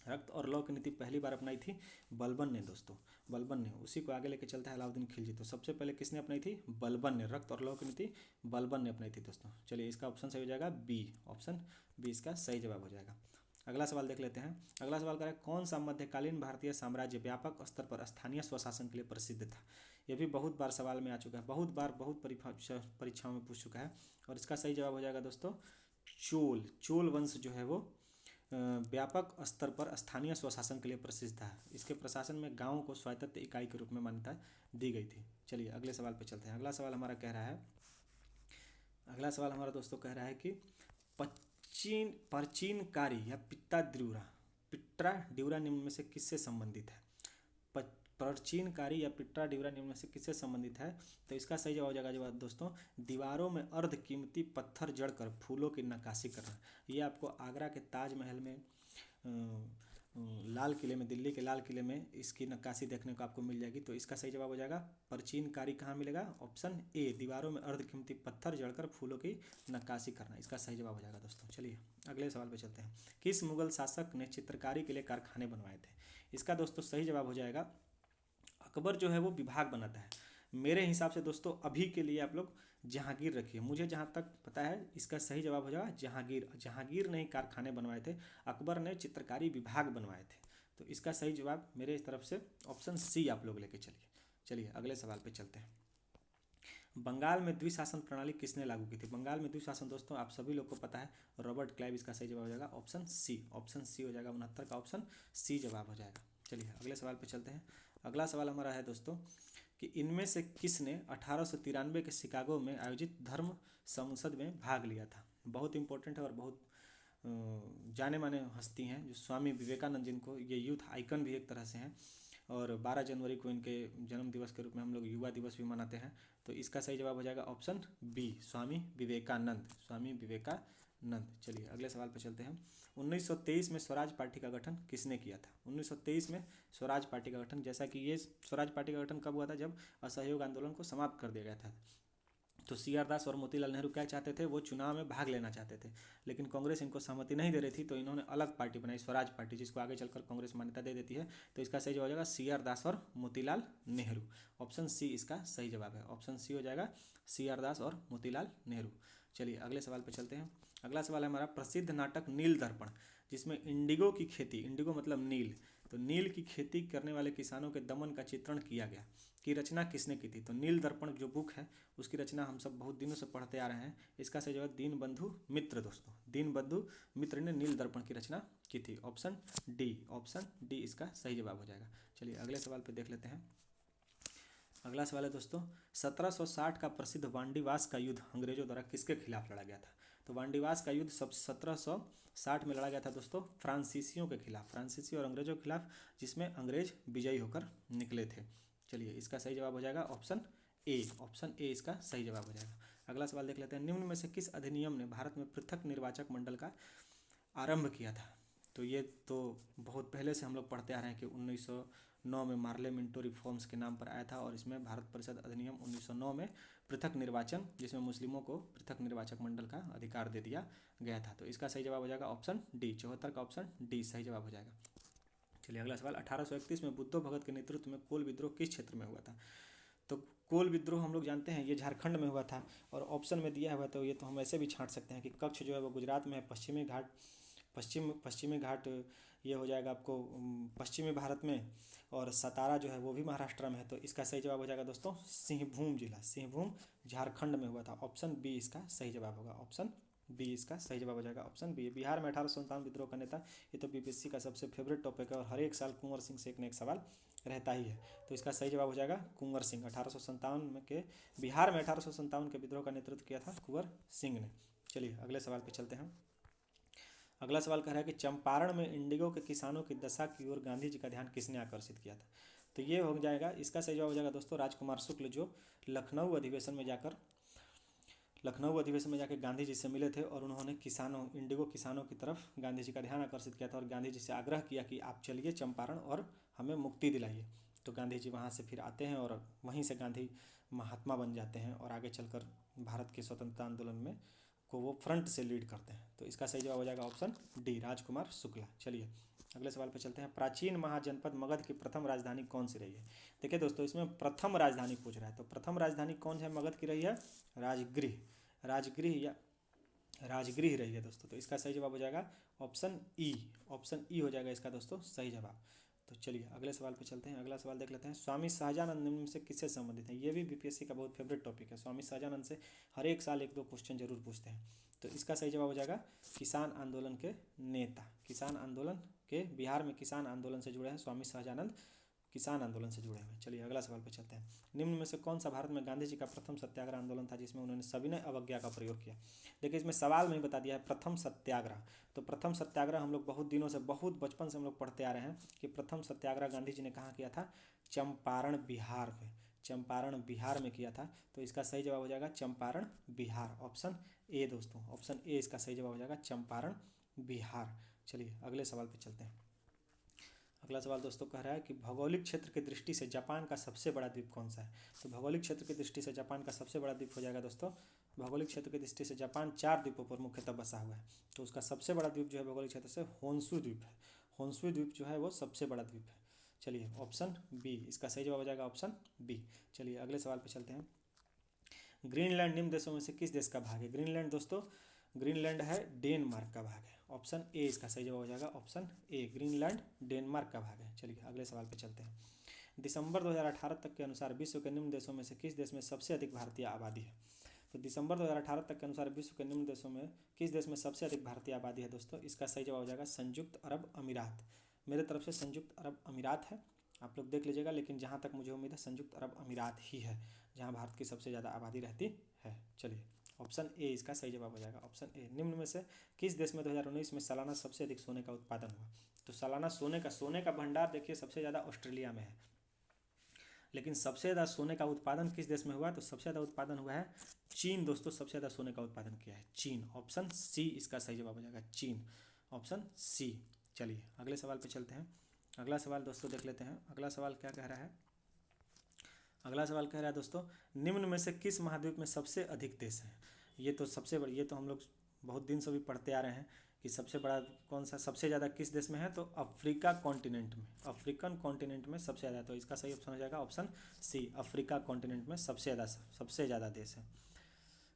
रक्त और लौ की नीति पहली बार अपनाई थी बलबन ने दोस्तों, बलबन ने। उसी को आगे लेके चलता है अलाउद्दीन खिलजी। तो सबसे पहले किसने अपनाई थी? बलबन ने। रक्त और लौ की नीति बलबन ने अपनाई थी दोस्तों। चलिए इसका ऑप्शन सही हो जाएगा बी। ऑप्शन बी इसका सही जवाब हो जाएगा। अगला सवाल देख लेते हैं। अगला सवाल करें, कौन सा मध्यकालीन भारतीय साम्राज्य व्यापक स्तर पर स्थानीय स्वशासन के लिए प्रसिद्ध था? यह भी बहुत बार सवाल में आ चुका है, बहुत बार बहुत परीक्षाओं में पूछ चुका है। और इसका सही जवाब हो जाएगा दोस्तों चोल। चोल वंश जो है वो व्यापक स्तर पर स्थानीय स्वशासन के लिए प्रसिद्ध था। इसके प्रशासन में गाँव को स्वायत्त इकाई के रूप में मान्यता दी गई थी। चलिए अगले सवाल पर चलते हैं। अगला सवाल हमारा कह रहा है, अगला सवाल हमारा दोस्तों कह रहा है कि प्राचीनकारी या पिट्रा ड्यूरा निम्न में से किससे संबंधित है? प्राचीनकारी या पिट्रा ड्यूरा निम्न में से किससे संबंधित है? तो इसका सही जवाब हो जाएगा जवाब दोस्तों दीवारों में अर्ध कीमती पत्थर जड़कर फूलों की नक्काशी करना। ये आपको आगरा के ताजमहल में, लाल किले में, दिल्ली के लाल किले में इसकी नक्काशी देखने को आपको मिल जाएगी। तो इसका सही जवाब हो जाएगा प्राचीनकारी कहाँ मिलेगा? ऑप्शन ए, दीवारों में अर्ध कीमती पत्थर जड़कर फूलों की नक्काशी करना। इसका सही जवाब हो जाएगा दोस्तों। चलिए अगले सवाल पे चलते हैं। किस मुगल शासक ने चित्रकारी के लिए कारखाने बनवाए थे? इसका दोस्तों सही जवाब हो जाएगा अकबर जो है वो विभाग बनाता है। मेरे हिसाब से दोस्तों अभी के लिए आप लोग जहांगीर रखिए, मुझे जहाँ तक पता है इसका सही जवाब हो जाएगा जहांगीर। जहांगीर ने ही कारखाने बनवाए थे, अकबर ने चित्रकारी विभाग बनवाए थे। तो इसका सही जवाब मेरे इस तरफ से ऑप्शन सी आप लोग लेके चलिए। चलिए अगले सवाल पे चलते हैं। बंगाल में द्विशासन प्रणाली किसने लागू की थी? बंगाल में द्विशासन दोस्तों आप सभी लोग को पता है, रॉबर्ट क्लाइव। इसका सही जवाब हो जाएगा ऑप्शन सी। ऑप्शन सी हो जाएगा 69 का ऑप्शन सी जवाब हो जाएगा। चलिए अगले सवाल पे चलते हैं। अगला सवाल हमारा है दोस्तों कि इनमें से किसने 1893 के शिकागो में आयोजित धर्म संसद में भाग लिया था? बहुत इंपॉर्टेंट है और बहुत जाने माने हस्ती हैं जो स्वामी विवेकानंद, जिनको ये यूथ आइकन भी एक तरह से हैं। और 12 जनवरी को इनके जन्म दिवस के रूप में हम लोग युवा दिवस भी मनाते हैं। तो इसका सही जवाब हो जाएगा ऑप्शन बी, स्वामी विवेकानंद। स्वामी विवेकानंद। चलिए अगले सवाल पर चलते हैं। 1923 में स्वराज पार्टी का गठन किसने किया था? 1923 में स्वराज पार्टी का गठन, जैसा कि ये स्वराज पार्टी का गठन कब हुआ था? जब असहयोग आंदोलन को समाप्त कर दिया गया था। तो CR दास और मोतीलाल नेहरू क्या चाहते थे? वो चुनाव में भाग लेना चाहते थे, लेकिन कांग्रेस इनको सहमति नहीं दे रही थी। तो इन्होंने अलग पार्टी बनाई, स्वराज पार्टी, जिसको आगे चलकर कांग्रेस मान्यता दे देती है। तो इसका सही जवाब हो जाएगा CR दास और मोतीलाल नेहरू। ऑप्शन सी इसका सही जवाब है। ऑप्शन सी हो जाएगा CR दास और मोतीलाल नेहरू। चलिए अगले सवाल पर चलते हैं। अगला सवाल है हमारा, प्रसिद्ध नाटक नील दर्पण, जिसमें इंडिगो की खेती, इंडिगो मतलब नील, तो नील की खेती करने वाले किसानों के दमन का चित्रण किया गया, की रचना किसने की थी? तो नील दर्पण जो बुक है उसकी रचना हम सब बहुत दिनों से पढ़ते आ रहे हैं। इसका सही जवाब दीनबंधु मित्र दोस्तों, दीनबंधु मित्र ने नील दर्पण की रचना की थी। ऑप्शन डी, ऑप्शन डी इसका सही जवाब हो जाएगा। चलिए अगले सवाल पे देख लेते हैं। अगला सवाल है दोस्तों, 1760 का प्रसिद्ध वांडीवास का युद्ध अंग्रेजों द्वारा किसके खिलाफ लड़ा गया था? तो वांडीवास का युद्ध 1760 में लड़ा गया था दोस्तों फ्रांसीसियों के खिलाफ, फ्रांसीसी और अंग्रेजों के खिलाफ, जिसमें अंग्रेज विजयी होकर निकले थे। चलिए इसका सही जवाब हो जाएगा ऑप्शन ए। ऑप्शन ए इसका सही जवाब हो जाएगा। अगला सवाल देख लेते हैं। निम्न में से किस अधिनियम ने भारत में पृथक निर्वाचक मंडल का आरंभ किया था? तो ये तो बहुत पहले से हम लोग पढ़ते आ रहे हैं कि 1909 में मार्ले मिंटो रिफॉर्म्स के नाम पर आया था। और इसमें भारत परिषद अधिनियम 1909 में पृथक निर्वाचन, जिसमें मुस्लिमों को पृथक निर्वाचक मंडल का अधिकार दे दिया गया था। तो इसका सही जवाब हो जाएगा ऑप्शन डी। 74 का ऑप्शन डी सही जवाब हो जाएगा। चलिए अगला सवाल, 1831 में बुद्धो भगत के नेतृत्व में कोल विद्रोह किस क्षेत्र में हुआ था? तो कोल विद्रोह हम लोग जानते हैं ये झारखंड में हुआ था। और ऑप्शन में दिया हुआ तो ये तो हम ऐसे भी छांट सकते हैं कि कच्छ जो है वो गुजरात में है, पश्चिमी घाट ये हो जाएगा आपको पश्चिमी भारत में, और सतारा जो है वो भी महाराष्ट्र में है। तो इसका सही जवाब हो जाएगा दोस्तों सिंहभूम जिला, सिंहभूम झारखंड में हुआ था। ऑप्शन बी इसका सही जवाब होगा। ऑप्शन बी इसका सही जवाब हो जाएगा। Option B. बिहार में 1857 विद्रोह का नेता, ये तो बीपीएससी का सबसे फेवरेट टॉपिक है और हर एक साल कुंवर सिंह से एक न एक सवाल रहता ही है। तो इसका सही जवाब हो जाएगा कुंवर सिंह। 1857 के बिहार में 1857 के विद्रोह का नेतृत्व किया था कुंवर सिंह ने। चलिए अगले सवाल पे चलते हैं। अगला सवाल कह रहा है कि चंपारण में इंडिगो के किसानों की दशा की ओर गांधी जी का ध्यान किसने आकर्षित किया था? तो ये हो जाएगा, इसका सही जवाब हो जाएगा दोस्तों राजकुमार शुक्ल, जो लखनऊ अधिवेशन में जाकर लखनऊ अधिवेशन में जाके गांधी जी से मिले थे और उन्होंने किसानों इंडिगो किसानों की तरफ गांधी जी का ध्यान आकर्षित किया था और गांधी जी से आग्रह किया कि आप चलिए चंपारण और हमें मुक्ति दिलाइए। तो गांधी जी वहाँ से फिर आते हैं और वहीं से गांधी महात्मा बन जाते हैं और आगे चलकर भारत के स्वतंत्रता आंदोलन में को वो फ्रंट से लीड करते हैं। तो इसका सही जवाब हो जाएगा ऑप्शन डी, राजकुमार शुक्ला। चलिए अगले सवाल पे चलते हैं। प्राचीन महाजनपद मगध की प्रथम राजधानी कौन सी रही है? देखिए दोस्तों, इसमें प्रथम राजधानी पूछ रहा है, तो प्रथम राजधानी कौन है मगध की रही है? राजगृह, राजगृह या राजगृह रही है दोस्तों। तो इसका सही जवाब हो जाएगा ऑप्शन ई, ऑप्शन ई हो जाएगा इसका दोस्तों सही जवाब। तो चलिए अगले सवाल पे चलते हैं। अगला सवाल देख लेते हैं। स्वामी सहजानंद निम्न में से किससे संबंधित है? ये भी बीपीएससी का बहुत फेवरेट टॉपिक है। स्वामी सहजानंद से हर एक साल एक दो क्वेश्चन जरूर पूछते हैं। तो इसका सही जवाब हो जाएगा किसान आंदोलन के नेता, किसान आंदोलन के, बिहार में किसान आंदोलन से जुड़े हैं स्वामी सहजानंद, किसान आंदोलन से जुड़े हुए हैं। चलिए अगला सवाल पे चलते हैं। निम्न में से कौन सा भारत में गांधी जी का प्रथम सत्याग्रह आंदोलन था जिसमें उन्होंने सविनय अवज्ञा का प्रयोग किया? देखिए इसमें सवाल में ही बता दिया है प्रथम सत्याग्रह। तो प्रथम सत्याग्रह हम लोग बहुत दिनों से, बहुत बचपन से हम लोग पढ़ते आ रहे हैं कि प्रथम सत्याग्रह गांधी जी ने कहाँ किया था? चंपारण बिहार में, चंपारण बिहार में किया था। तो इसका सही जवाब हो जाएगा चंपारण बिहार, ऑप्शन ए दोस्तों, ऑप्शन ए इसका सही जवाब हो जाएगा चंपारण बिहार। चलिए अगले सवाल पे चलते हैं। अगला सवाल दोस्तों कह रहा है कि भौगोलिक क्षेत्र की दृष्टि से जापान का सबसे बड़ा द्वीप कौन सा है? तो भौगोलिक क्षेत्र की दृष्टि से जापान का सबसे बड़ा द्वीप हो जाएगा दोस्तों, भौगोलिक क्षेत्र की दृष्टि से जापान 4 द्वीपों पर मुख्यतः बसा हुआ है। तो उसका सबसे बड़ा द्वीप जो है भौगोलिक क्षेत्र से होन्शु द्वीप है। होन्शु द्वीप जो है वो सबसे बड़ा द्वीप है। चलिए ऑप्शन बी इसका सही जवाब हो जाएगा, ऑप्शन बी। चलिए अगले सवाल पर चलते हैं। ग्रीनलैंड निम्न देशों में से किस देश का भाग है? ग्रीनलैंड दोस्तों, ग्रीनलैंड है डेनमार्क का भाग है। ऑप्शन ए इसका सही जवाब हो जाएगा, ऑप्शन ए, ग्रीनलैंड डेनमार्क का भाग है। चलिए अगले सवाल पे चलते हैं। दिसंबर 2018 तक के अनुसार विश्व के निम्न देशों में से किस देश में सबसे अधिक भारतीय आबादी है? तो दिसंबर 2018 तक के अनुसार विश्व के निम्न देशों में किस देश में सबसे अधिक भारतीय आबादी है दोस्तों? इसका सही जवाब हो जाएगा संयुक्त अरब अमीरात। मेरे तरफ से संयुक्त अरब अमीरात है, आप लोग देख लीजिएगा, लेकिन जहाँ तक मुझे उम्मीद है संयुक्त अरब अमीरात ही है जहाँ भारत की सबसे ज़्यादा आबादी रहती है। चलिए ऑप्शन ए इसका सही जवाब हो जाएगा, ऑप्शन ए। निम्न में से किस देश में 2019 में सालाना सबसे अधिक सोने का उत्पादन हुआ? तो सालाना सोने का भंडार देखिए सबसे ज़्यादा ऑस्ट्रेलिया में है, लेकिन सबसे ज़्यादा सोने का उत्पादन किस देश में हुआ? तो सबसे ज़्यादा उत्पादन हुआ है चीन दोस्तों, सबसे ज़्यादा सोने का उत्पादन किया है चीन, ऑप्शन सी इसका सही जवाब हो जाएगा चीन, ऑप्शन सी। चलिए अगले सवाल पे चलते हैं। अगला सवाल दोस्तों देख लेते हैं। अगला सवाल क्या कह रहा है? अगला सवाल कह रहा है दोस्तों, निम्न में से किस महाद्वीप में सबसे अधिक देश हैं? ये तो सबसे बड़ी, ये तो हम लोग बहुत दिन से भी पढ़ते आ रहे हैं कि सबसे बड़ा कौन सा, सबसे ज़्यादा किस देश में है? तो अफ्रीका कॉन्टिनेंट में, अफ्रीकन कॉन्टिनेंट में सबसे ज़्यादा। तो इसका सही ऑप्शन हो जाएगा ऑप्शन सी, अफ्रीका कॉन्टिनेंट में सबसे ज़्यादा देश है,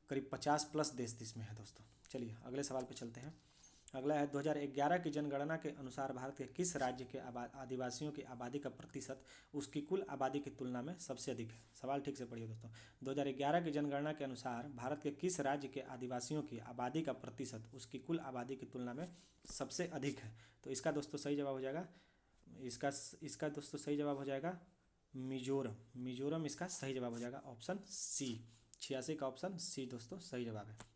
करीब 50+ देश इसमें है दोस्तों। चलिए अगले सवाल पे चलते हैं। अगला है 2011 की जनगणना के अनुसार भारत के किस राज्य के आदिवासियों की आबादी का प्रतिशत उसकी कुल आबादी की तुलना में सबसे अधिक है? सवाल ठीक से पढ़िए दोस्तों। 2011 की जनगणना के अनुसार भारत के किस राज्य के आदिवासियों की आबादी का प्रतिशत उसकी कुल आबादी की तुलना में सबसे अधिक है? तो इसका दोस्तों सही जवाब हो जाएगा, इसका दोस्तों सही जवाब हो जाएगा मिजोरम, मिजोरम इसका सही जवाब हो जाएगा, ऑप्शन सी। 86 का ऑप्शन सी दोस्तों सही जवाब है।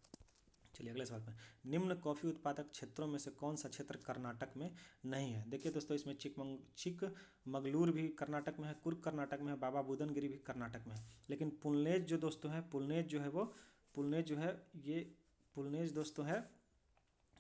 चलिए अगले सवाल पर, निम्न कॉफ़ी उत्पादक क्षेत्रों में से कौन सा क्षेत्र कर्नाटक में नहीं है? देखिए दोस्तों इसमें चिकमगलूर भी कर्नाटक में है, कुर्ग कर्नाटक में है, बाबा बुदनगिरी भी कर्नाटक में है, लेकिन पुलनेज जो दोस्तों है, पुलनेज जो है वो, पुलनेज जो है ये, पुलनेज दोस्तों है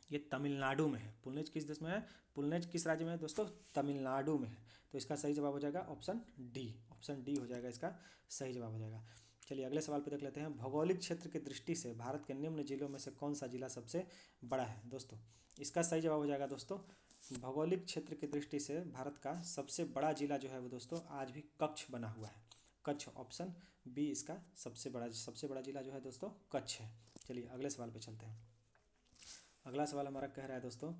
ये तमिलनाडु में है। पुलनेज किस देश में है? पुलनेज किस राज्य में है दोस्तों? तमिलनाडु में है। तो इसका सही जवाब हो जाएगा ऑप्शन डी, ऑप्शन डी हो जाएगा इसका सही जवाब हो जाएगा। चलिए अगले सवाल पे देख लेते हैं। भौगोलिक क्षेत्र की दृष्टि से भारत के निम्न जिलों में से कौन सा जिला सबसे बड़ा है दोस्तों? इसका सही जवाब हो जाएगा दोस्तों, भौगोलिक क्षेत्र की दृष्टि से भारत का सबसे बड़ा जिला जो है वो दोस्तों आज भी कच्छ बना हुआ है, कच्छ, ऑप्शन बी इसका सबसे बड़ा जिला जो है दोस्तों कच्छ है। चलिए अगले सवाल पे चलते हैं। अगला सवाल हमारा कह रहा है दोस्तों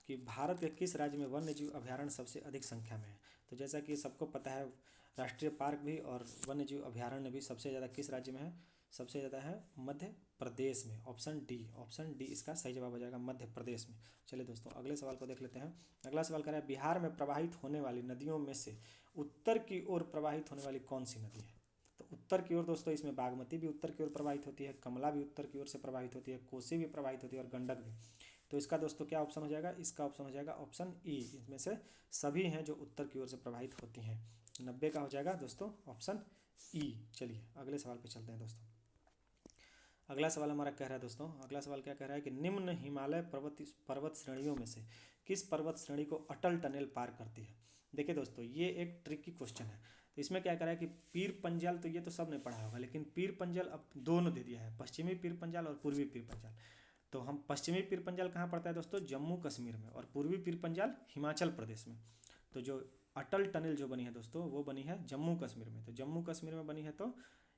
कि भारत के किस राज्य में वन्य जीव अभ्यारण्य सबसे अधिक संख्या में है? तो जैसा कि सबको पता है राष्ट्रीय पार्क भी और वन्य जीव अभ्यारण्य भी सबसे ज़्यादा किस राज्य में है? सबसे ज़्यादा है मध्य प्रदेश में, ऑप्शन डी, ऑप्शन डी इसका सही जवाब हो जाएगा मध्य प्रदेश में। चलिए दोस्तों अगले सवाल को देख लेते हैं। अगला सवाल कह रहा है बिहार में प्रवाहित होने वाली नदियों में से उत्तर की ओर प्रवाहित होने वाली कौन सी नदी है? तो उत्तर की ओर दोस्तों इसमें बागमती भी उत्तर की ओर प्रवाहित होती है, कमला भी उत्तर की ओर से प्रवाहित होती है, कोसी भी प्रवाहित होती है और गंडक भी। तो इसका दोस्तों क्या ऑप्शन हो जाएगा? इसका ऑप्शन हो जाएगा ऑप्शन ई, इसमें से सभी हैं जो उत्तर की ओर से प्रवाहित होती हैं। 90 का हो जाएगा दोस्तों ऑप्शन ई। चलिए अगले सवाल पे चलते हैं दोस्तों। अगला सवाल हमारा कह रहा है दोस्तों, अगला सवाल क्या कह रहा है कि निम्न हिमालय पर्वत श्रेणियों में से किस पर्वत श्रेणी को अटल टनल पार करती है। देखिए दोस्तों, ये एक ट्रिकी क्वेश्चन है। तो इसमें क्या कह रहा है कि पीर पंजाल, तो ये तो सबने पढ़ा होगा, लेकिन पीर पंजाल अब दोनों दे दिया है, पश्चिमी पीर पंजाल और पूर्वी पीर पंजाल। तो हम पश्चिमी पीर पंजाल कहाँ पड़ता है दोस्तों, जम्मू कश्मीर में, और पूर्वी पीर पंजाल हिमाचल प्रदेश में। तो जो अटल टनल जो बनी है दोस्तों, वो बनी है जम्मू कश्मीर में। तो जम्मू कश्मीर में बनी है, तो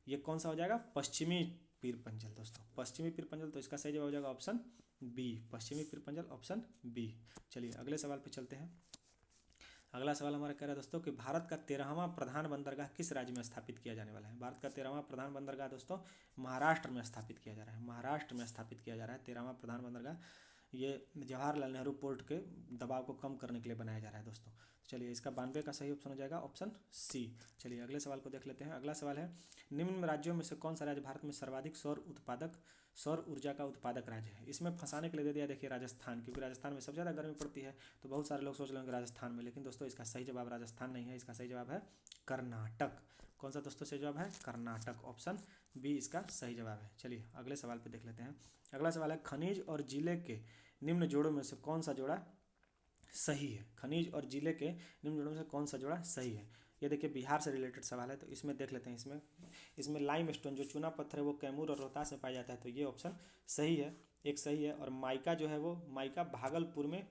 ये कौन सा हो जाएगा, पश्चिमी पीर पंजाल दोस्तों, पश्चिमी पीर पंजाल। तो इसका सही जवाब हो जाएगा ऑप्शन बी, पश्चिमी पीर पंजाल, ऑप्शन बी। चलिए अगले सवाल पे चलते हैं। अगला सवाल हमारा कह रहा है दोस्तों कि भारत का 13वां प्रधान बंदरगाह किस राज्य में स्थापित किया जाने वाला है। भारत का 13वां प्रधान बंदरगाह दोस्तों महाराष्ट्र में स्थापित किया जा रहा है, महाराष्ट्र में स्थापित किया जा रहा है 13वां प्रधान बंदरगाह। ये जवाहरलाल नेहरू पोर्ट के दबाव को कम करने के लिए बनाया जा रहा है दोस्तों। चलिए इसका 92 का सही ऑप्शन हो जाएगा ऑप्शन सी। चलिए अगले सवाल को देख लेते हैं। अगला सवाल है, निम्न राज्यों में से कौन सा राज्य भारत में सर्वाधिक सौर ऊर्जा का उत्पादक राज्य है। इसमें फंसाने के लिए दे दिया देखिए राजस्थान, क्योंकि राजस्थान में सबसे ज़्यादा गर्मी पड़ती है। तो बहुत सारे लोग सोच लेंगे राजस्थान में, लेकिन दोस्तों इसका सही जवाब राजस्थान नहीं है, इसका सही जवाब है कर्नाटक। कौन सा दोस्तों सही जवाब है, कर्नाटक, ऑप्शन बी इसका सही जवाब है। चलिए अगले सवाल पे देख लेते हैं। अगला सवाल है, खनिज और जिले के निम्न जोड़ों में से कौन सा जोड़ा सही है। खनिज और जिले के निम्न जोड़ों में से कौन सा जोड़ा सही है। ये देखिए बिहार से रिलेटेड सवाल है, तो इसमें देख लेते हैं। इसमें लाइम स्टोन जो चूना पत्थर है वो कैमूर और रोहतास में पाया जाता है, तो ये ऑप्शन सही है, एक सही है। और माइका जो है वो माइका भागलपुर में,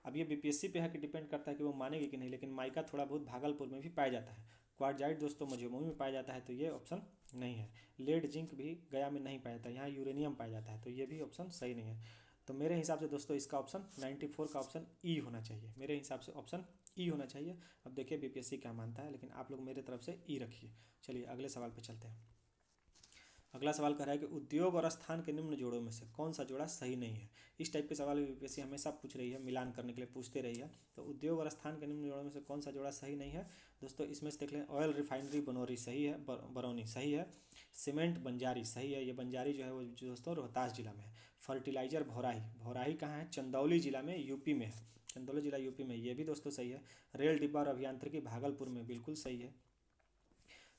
अब ये बीपीएससी पे है कि डिपेंड करता है कि वो मानेगी कि नहीं, लेकिन माइका थोड़ा बहुत भागलपुर में भी पाया जाता है। क्वार्टजाइट दोस्तों मझोमऊ में पाया जाता है, तो ये ऑप्शन नहीं है। लेड जिंक भी गया में नहीं पाया जाता है, यहाँ यूरेनियम पाया जाता है, तो ये भी ऑप्शन सही नहीं है। तो मेरे हिसाब से दोस्तों इसका ऑप्शन 94 का ऑप्शन ई होना चाहिए, मेरे हिसाब से ऑप्शन ई होना चाहिए। अब देखिए बीपीएससी क्या मानता है, लेकिन आप लोग मेरे तरफ से ई रखिए। चलिए अगले सवाल पे चलते हैं। अगला सवाल कह रहा है कि उद्योग और स्थान के निम्न जोड़ों में से कौन सा जोड़ा सही नहीं है। इस टाइप के सवाल बीपीएससी हमेशा पूछ रही है, मिलान करने के लिए पूछते रही है। तो उद्योग और स्थान के निम्न जोड़ों में से कौन सा जोड़ा सही नहीं है दोस्तों, इसमें से देख लें। ऑयल रिफाइनरी बनौरी सही है, बरौनी सही है। सीमेंट बंजारी सही है, ये बंजारी जो है वो दोस्तों रोहतास जिला में है। फर्टिलाइजर भौराही, भौराही कहाँ है, चंदौली जिला में, यूपी में है, चंदौली जिला यूपी में, ये भी दोस्तों सही है। रेल डिब्बा और अभियांत्रिकी भागलपुर में, बिल्कुल सही है।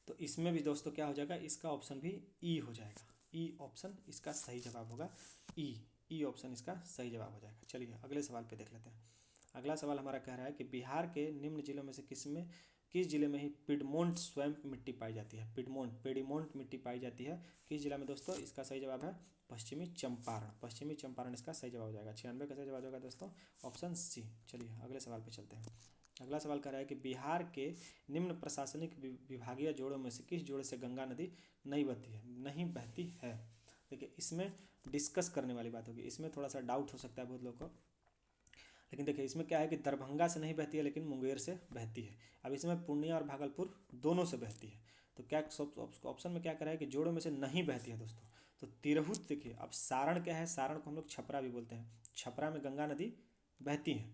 तो इसमें भी दोस्तों क्या हो जाएगा, इसका ऑप्शन भी ई हो जाएगा, ई ऑप्शन इसका सही जवाब होगा, ई ऑप्शन इसका सही जवाब हो जाएगा। चलिए अगले सवाल पे देख लेते हैं। अगला सवाल हमारा कह रहा है कि बिहार के निम्न जिलों में से किस जिले में ही पिडमोंट स्वैम्प मिट्टी पाई जाती है। पेडीमोंट मिट्टी पाई जाती है किस जिला में दोस्तों, इसका सही जवाब है पश्चिमी चंपारण, पश्चिमी चंपारण इसका सही जवाब हो जाएगा। 96 का सही जवाब होगा दोस्तों ऑप्शन सी। चलिए अगले सवाल पे चलते हैं। अगला सवाल कर रहा है कि बिहार के निम्न प्रशासनिक विभागीय जोड़ों में से किस जोड़े से गंगा नदी नहीं बहती है। देखिए इसमें डिस्कस करने वाली बात होगी, इसमें थोड़ा सा डाउट हो सकता है बहुत लोगों को, लेकिन देखिए इसमें क्या है कि दरभंगा से नहीं बहती है, लेकिन मुंगेर से बहती है। अब इसमें पूर्णिया और भागलपुर दोनों से बहती है। तो क्या ऑप्शन में क्या करा है कि जोड़ों में से नहीं बहती है दोस्तों। तो तिरहुत, देखिए अब सारण क्या है, सारण को हम लोग छपरा भी बोलते हैं, छपरा में गंगा नदी बहती है।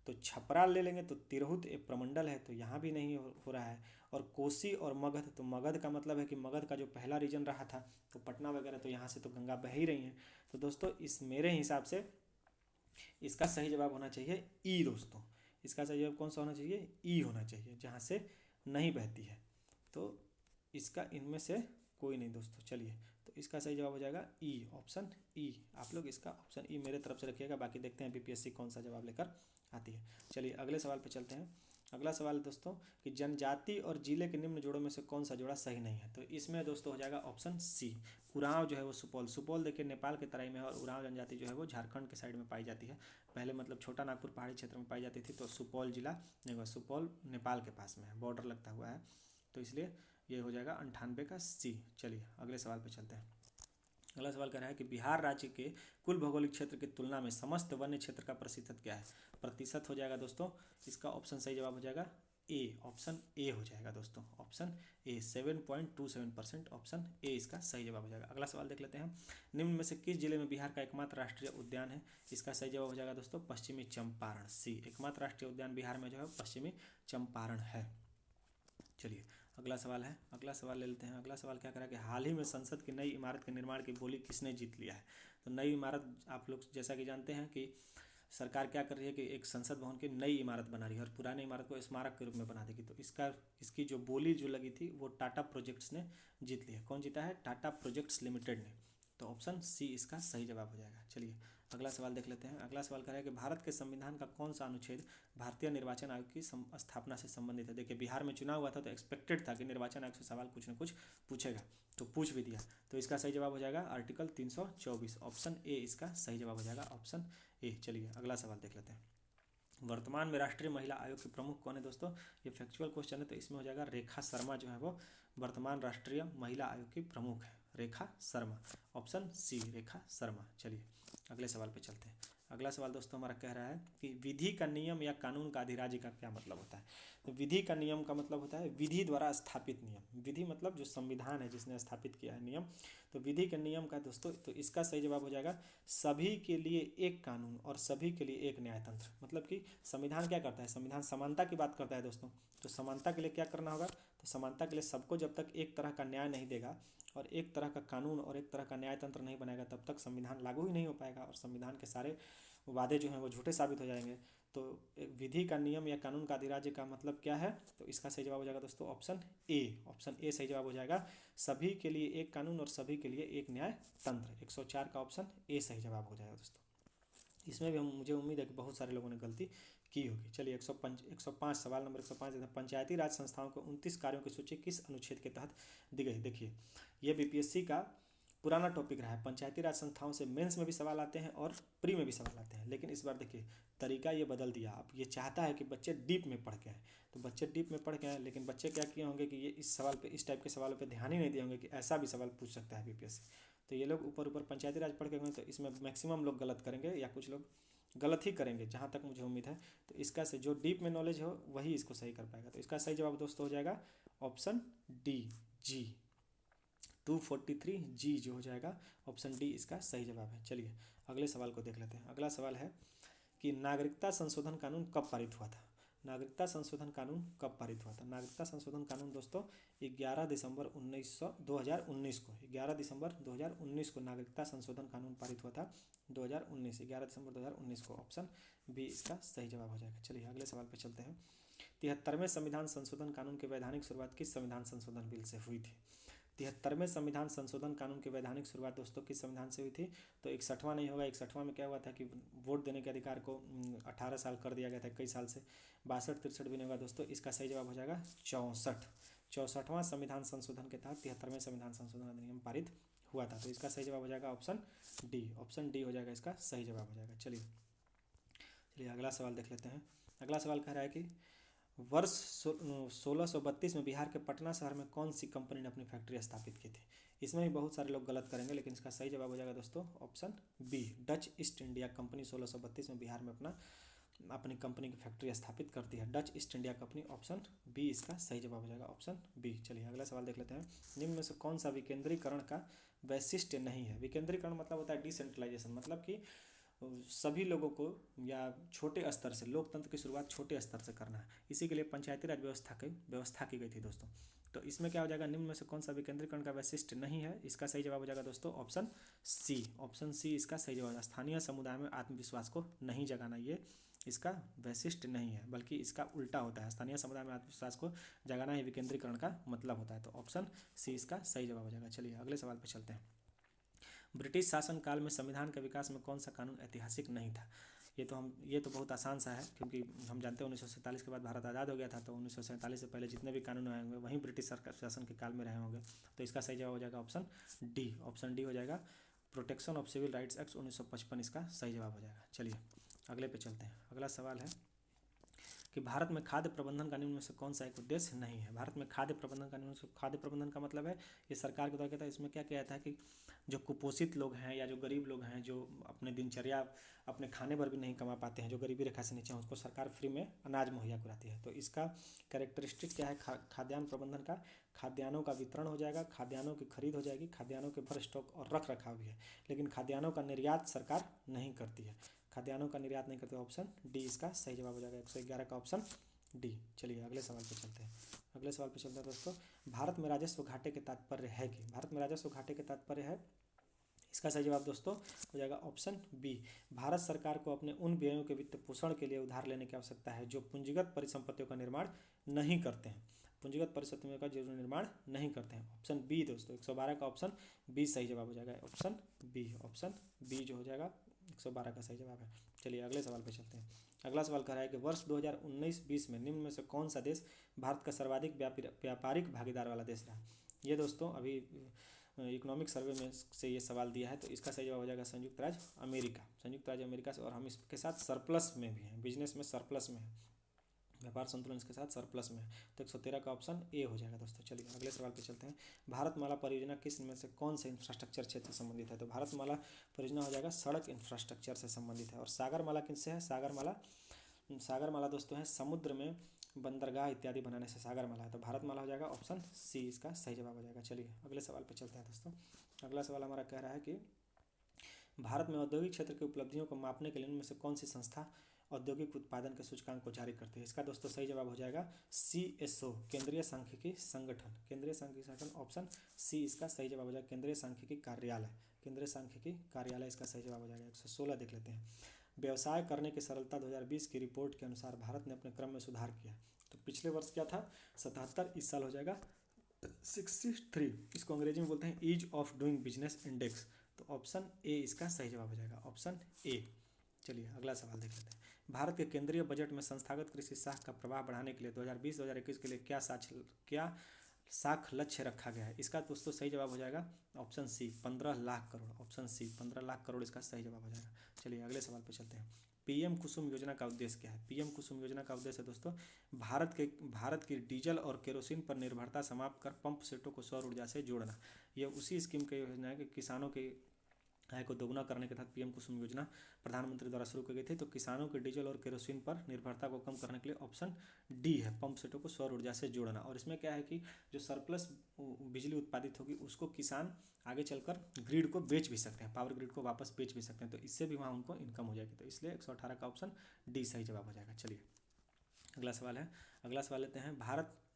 तो छपरा ले लेंगे तो तिरहुत एक प्रमंडल है, तो यहाँ भी नहीं हो रहा है। और कोसी और मगध, तो मगध का मतलब है कि मगध का जो पहला रीजन रहा था तो पटना वगैरह, तो यहाँ से तो गंगा बह ही रही है। तो दोस्तों इस मेरे हिसाब से इसका सही जवाब होना चाहिए ई दोस्तों, इसका सही जवाब कौन सा होना चाहिए, ई होना चाहिए, जहाँ से नहीं बहती है। तो इसका इनमें से कोई नहीं दोस्तों। चलिए तो इसका सही जवाब हो जाएगा ई, ऑप्शन ई। आप लोग इसका ऑप्शन ई मेरे तरफ से रखिएगा, बाकी देखते हैं बीपीएससी कौन सा जवाब लेकर आती है। चलिए अगले सवाल पे चलते हैं। अगला सवाल दोस्तों कि जनजाति और जिले के निम्न जोड़ों में से कौन सा जोड़ा सही नहीं है। तो इसमें दोस्तों हो जाएगा ऑप्शन सी, उरांव जो है वो सुपौल देखिए नेपाल के तराई में है, और उरांव जनजाति जो है वो झारखंड के साइड में पाई जाती है। पहले मतलब छोटा नागपुर पहाड़ी क्षेत्र में पाई जाती थी, तो सुपौल जिला नहीं, सुपौल नेपाल के पास में है, बॉर्डर लगता हुआ है, तो इसलिए ये हो जाएगा 98 का सी। चलिए अगले सवाल पे चलते हैं। अगला सवाल कह रहा है कि बिहार राज्य के कुल भौगोलिक क्षेत्र की तुलना में समस्त वन्य क्षेत्र का प्रतिशत क्या है। प्रतिशत हो जाएगा दोस्तों, इसका ऑप्शन सही जवाब हो जाएगा ए, ऑप्शन ए हो जाएगा दोस्तों, ऑप्शन ए 7.27%, ऑप्शन ए इसका सही जवाब हो जाएगा। अगला सवाल देख लेते हैं। निम्न में से किस जिले में बिहार का एकमात्र राष्ट्रीय उद्यान है। इसका सही जवाब हो जाएगा दोस्तों पश्चिमी चंपारण, सी, एकमात्र राष्ट्रीय उद्यान बिहार में जो है पश्चिमी चंपारण है। चलिए अगला सवाल है, अगला सवाल ले लेते हैं। अगला सवाल क्या करा कि हाल ही में संसद की नई इमारत के निर्माण की बोली किसने जीत लिया है। तो नई इमारत आप लोग जैसा कि जानते हैं कि सरकार क्या कर रही है कि एक संसद भवन की नई इमारत बना रही है, और पुरानी इमारत को स्मारक के रूप में बना देगी। तो इसकी जो बोली जो लगी थी वो टाटा प्रोजेक्ट्स ने जीत ली है। कौन जीता है, टाटा प्रोजेक्ट्स लिमिटेड ने। तो ऑप्शन सी इसका सही जवाब हो जाएगा। चलिए अगला सवाल देख लेते हैं। अगला सवाल कह रहा है कि भारत के संविधान का कौन सा अनुच्छेद भारतीय निर्वाचन आयोग की स्थापना से संबंधित है। देखिए बिहार में चुनाव हुआ था तो एक्सपेक्टेड था कि निर्वाचन आयोग से सवाल कुछ न कुछ पूछेगा, तो पूछ भी दिया। तो इसका सही जवाब हो जाएगा आर्टिकल 324, ऑप्शन ए इसका सही जवाब हो जाएगा, ऑप्शन ए। चलिए अगला सवाल देख लेते हैं। वर्तमान में राष्ट्रीय महिला आयोग के प्रमुख कौन है दोस्तों? ये फैक्चुअल क्वेश्चन है, तो इसमें हो जाएगा रेखा शर्मा जो है वो वर्तमान राष्ट्रीय महिला आयोग की प्रमुख है, रेखा शर्मा, ऑप्शन सी रेखा शर्मा। चलिए अगले सवाल पे चलते हैं। अगला सवाल दोस्तों हमारा कह रहा है कि विधि का नियम या कानून का अधिराज्य का क्या मतलब होता है। तो विधि का नियम का मतलब होता है विधि द्वारा स्थापित नियम। विधि मतलब जो संविधान है जिसने स्थापित किया है नियम, तो विधि के नियम का दोस्तों, तो इसका सही जवाब हो जाएगा सभी के लिए एक कानून और सभी के लिए एक न्यायतंत्र। मतलब कि संविधान क्या करता है, संविधान समानता की बात करता है दोस्तों। तो समानता के लिए क्या करना होगा, तो समानता के लिए सबको जब तक एक तरह का न्याय नहीं देगा और एक तरह का कानून और एक तरह का न्यायतंत्र नहीं बनाएगा तब तक संविधान लागू ही नहीं हो पाएगा और संविधान के सारे वादे जो हैं वो झूठे साबित हो जाएंगे। तो एक विधि का नियम या कानून का अधिराज्य का मतलब क्या है, तो इसका सही जवाब हो जाएगा दोस्तों ऑप्शन ए, ऑप्शन ए सही जवाब हो जाएगा। सभी के लिए एक कानून और सभी के लिए एक न्याय तंत्र, 104 का ऑप्शन ए सही जवाब हो जाएगा दोस्तों। इसमें भी मुझे उम्मीद है कि बहुत सारे लोगों ने गलती की होगी। चलिए 105 सवाल नंबर 105 पंचायती राज संस्थाओं को 29 कार्यों की सूची किस अनुच्छेद के तहत दी गई। देखिए ये बीपीएससी का पुराना टॉपिक रहा है। पंचायती राज संस्थाओं से मेंस में भी सवाल आते हैं और प्री में भी सवाल आते हैं, लेकिन इस बार देखिए तरीका ये बदल दिया। अब ये चाहता है कि बच्चे डीप में पढ़ के आए, तो बच्चे डीप में पढ़ के आए, लेकिन बच्चे क्या किए होंगे कि ये इस सवाल पे, इस टाइप के सवालों पे ध्यान ही नहीं दिए होंगे कि ऐसा भी सवाल पूछ सकता है बीपीएससी। तो ये लोग ऊपर ऊपर पंचायती राज पढ़ के गए, तो इसमें मैक्सिमम लोग गलत करेंगे या कुछ लोग गलत ही करेंगे जहाँ तक मुझे उम्मीद है। तो इसका से जो डीप में नॉलेज हो वही इसको सही कर पाएगा। तो इसका सही जवाब दोस्तों हो जाएगा ऑप्शन डी, जी 243 जी जो हो जाएगा, ऑप्शन डी इसका सही जवाब है। चलिए अगले सवाल को देख लेते हैं। अगला सवाल है कि नागरिकता संशोधन कानून कब पारित हुआ था। नागरिकता संशोधन कानून कब पारित हुआ था। नागरिकता संशोधन कानून दोस्तों 11 दिसंबर 2019 को, 11 दिसंबर 2019 को नागरिकता संशोधन कानून पारित हुआ था। 2019, 11 दिसंबर 2019 को, ऑप्शन बी इसका सही जवाब हो जाएगा। चलिए अगले सवाल पर चलते हैं। 73वें संविधान संशोधन कानून की वैधानिक शुरुआत किस संविधान संशोधन बिल से हुई थी। 73वें संविधान संशोधन कानून की वैधानिक शुरुआत दोस्तों किस संविधान से हुई थी, तो 61वां नहीं होगा। 61वां में क्या हुआ था कि वोट देने के अधिकार को 18 साल कर दिया गया था कई साल से। 62-63 भी नहीं होगा दोस्तों, इसका सही जवाब हो जाएगा 64वां संविधान संशोधन के तहत 73वें संविधान संशोधन अधिनियम पारित हुआ था। तो इसका सही जवाब हो जाएगा ऑप्शन डी, ऑप्शन डी हो जाएगा इसका सही जवाब हो जाएगा। चलिए अगला सवाल देख लेते हैं। अगला सवाल कह रहा है कि वर्ष 1632 में बिहार के पटना शहर में कौन सी कंपनी ने अपनी फैक्ट्री स्थापित की थी। इसमें भी बहुत सारे लोग गलत करेंगे, लेकिन इसका सही जवाब हो जाएगा दोस्तों option B, Dutch East India company 1632 में बिहार में अपनी कंपनी की फैक्ट्री स्थापित करती है, Dutch East India company, option B इसका सही जवाब हो जाएगा, ऑप्शन बी। चलिए अगला सवाल देख लेते हैं। निम्न में से कौन सा विकेंद्रीकरण का वैशिष्ट्य नहीं है। विकेंद्रीकरण मतलब होता है डिसेंट्रलाइजेशन, मतलब कि सभी लोगों को या छोटे स्तर से, लोकतंत्र की शुरुआत छोटे स्तर से करना है। इसी के लिए पंचायती राज व्यवस्था की गई थी दोस्तों। तो इसमें क्या हो जाएगा, निम्न में से कौन सा विकेंद्रीकरण का वैशिष्ट्य नहीं है। इसका सही जवाब हो जाएगा दोस्तों ऑप्शन सी, ऑप्शन सी इसका सही जवाब है। स्थानीय समुदाय में आत्मविश्वास को नहीं जगाना, ये इसका वैशिष्ट्य नहीं है, बल्कि इसका उल्टा होता है। स्थानीय समुदाय में आत्मविश्वास को जगाना ही विकेंद्रीकरण का मतलब होता है। तो ऑप्शन सी इसका सही जवाब हो जाएगा। चलिए अगले सवाल पर चलते हैं। ब्रिटिश शासनकाल में संविधान के विकास में कौन सा कानून ऐतिहासिक नहीं था। ये तो बहुत आसान सा है, क्योंकि हम जानते हैं 1947 के बाद भारत आज़ाद हो गया था, तो 1947 से पहले जितने भी कानून आए होंगे वहीं ब्रिटिश सरकार शासन के काल में रहे होंगे। तो इसका सही जवाब हो जाएगा ऑप्शन डी, ऑप्शन डी हो जाएगा। Protection of civil rights act 1955 इसका सही जवाब हो जाएगा। चलिए अगले पे चलते हैं। अगला सवाल है कि भारत में खाद्य प्रबंधन कानून में से कौन सा एक उद्देश्य नहीं है। भारत में खाद्य प्रबंधन कानून से, खाद्य प्रबंधन का मतलब है ये सरकार के द्वारा कहता है। इसमें क्या किया जाता है कि जो कुपोषित लोग हैं या जो गरीब लोग हैं, जो अपने दिनचर्या अपने खाने पर भी नहीं कमा पाते हैं, जो गरीबी रेखा से नीचे हैं, उसको सरकार फ्री में अनाज मुहैया कराती है। तो इसका कैरेक्टरिस्टिक क्या है, खाद्यान्न प्रबंधन का, खाद्यान्नों का वितरण हो जाएगा, खाद्यान्नों की खरीद हो जाएगी, खाद्यान्नों के भर स्टॉक और रख रखाव भी है, लेकिन खाद्यान्नों का निर्यात सरकार नहीं करती है। खाद्यान्नों का निर्यात नहीं करते, ऑप्शन डी इसका सही जवाब हो जाएगा, 111 का ऑप्शन डी। चलिए अगले सवाल पे चलते हैं। अगले सवाल पे चलते हैं दोस्तों। भारत में राजस्व घाटे के तात्पर्य है कि, भारत में राजस्व घाटे के तात्पर्य है, इसका सही जवाब दोस्तों हो जाएगा ऑप्शन बी। भारत सरकार को अपने उन व्ययों के वित्त पोषण के लिए उधार लेने की आवश्यकता है जो पूंजीगत परिसंपत्तियों का निर्माण नहीं करते हैं। पूंजीगत परिसंपत्तियों का जरूरी निर्माण नहीं करते हैं। ऑप्शन बी दोस्तों 112 का ऑप्शन बी सही जवाब हो जाएगा। ऑप्शन बी जो हो जाएगा 112 का सही जवाब है। चलिए अगले सवाल पे चलते हैं। अगला सवाल कह रहा है कि वर्ष 2019-20 में निम्न में से कौन सा देश भारत का सर्वाधिक व्यापारिक भागीदार वाला देश रहा। ये दोस्तों अभी इकोनॉमिक सर्वे में से ये सवाल दिया है, तो इसका सही जवाब हो जाएगा संयुक्त राज्य अमेरिका से। और हम इसके साथ सरप्लस में भी हैं, बिजनेस में सरप्लस में है, व्यापार संतुलन इसके साथ सरप्लस में है, तो 113 का ऑप्शन ए हो जाएगा दोस्तों। चलिए अगले सवाल पे चलते हैं। भारतमाला परियोजना किस में से कौन से इंफ्रास्ट्रक्चर क्षेत्र से संबंधित है। तो भारतमाला परियोजना हो जाएगा सड़क इंफ्रास्ट्रक्चर से संबंधित है। और सागरमाला किससे है। सागरमाला दोस्तों है समुद्र में बंदरगाह इत्यादि बनाने से सागरमाला है, तो भारतमाला हो जाएगा ऑप्शन सी इसका सही जवाब हो जाएगा। चलिए अगले सवाल पे चलते हैं दोस्तों। अगला सवाल हमारा कह रहा है कि भारत में औद्योगिक क्षेत्र की उपलब्धियों को मापने के लिए इनमें से कौन सी संस्था औद्योगिक उत्पादन के सूचकांक को जारी करती है। इसका दोस्तों सही जवाब हो जाएगा CSO केंद्रीय सांख्यिकी संगठन। ऑप्शन सी इसका सही जवाब हो जाएगा केंद्रीय सांख्यिकी कार्यालय इसका सही जवाब हो जाएगा। 116 देख लेते हैं। व्यवसाय करने की सरलता 2020 की रिपोर्ट के अनुसार भारत ने अपने क्रम में सुधार किया। तो पिछले वर्ष क्या था 77, इस साल हो जाएगा 63। इसको अंग्रेजी में बोलते हैं ease of doing business index. तो ऑप्शन ए इसका सही जवाब हो जाएगा, ऑप्शन ए। चलिए अगला सवाल देख लेते हैं। भारत के केंद्रीय बजट में संस्थागत कृषि साख का प्रवाह बढ़ाने के लिए 2020-2021 के लिए क्या साख लक्ष्य रखा गया है। इसका दोस्तों सही जवाब हो जाएगा option C 15 lakh crore. Option C 15 lakh crore इसका सही जवाब हो जाएगा। चलिए अगले सवाल पर चलते हैं। पीएम कुसुम योजना का उद्देश्य क्या है। पीएम कुसुम योजना का उद्देश्य दोस्तों भारत की डीजल और केरोसिन पर निर्भरता समाप्त कर पंप सेटों को सौर ऊर्जा से जोड़ना। यह उसी स्कीम की योजना है कि किसानों की आय को दोगुना करने के तहत पीएम कुसुम योजना प्रधानमंत्री द्वारा शुरू की गई थी। तो किसानों के डीजल और केरोसिन पर निर्भरता को कम करने के लिए ऑप्शन डी है, पंप सेटों को सौर ऊर्जा से जोड़ना। और इसमें क्या है कि जो सरप्लस बिजली उत्पादित होगी उसको किसान आगे चलकर ग्रिड को बेच भी सकते हैं, पावर ग्रिड को वापस बेच भी सकते हैं, तो इससे भी वहाँ उनको इनकम हो जाएगी। तो इसलिए 118 का ऑप्शन डी सही जवाब हो जाएगा। चलिए अगला सवाल लेते हैं।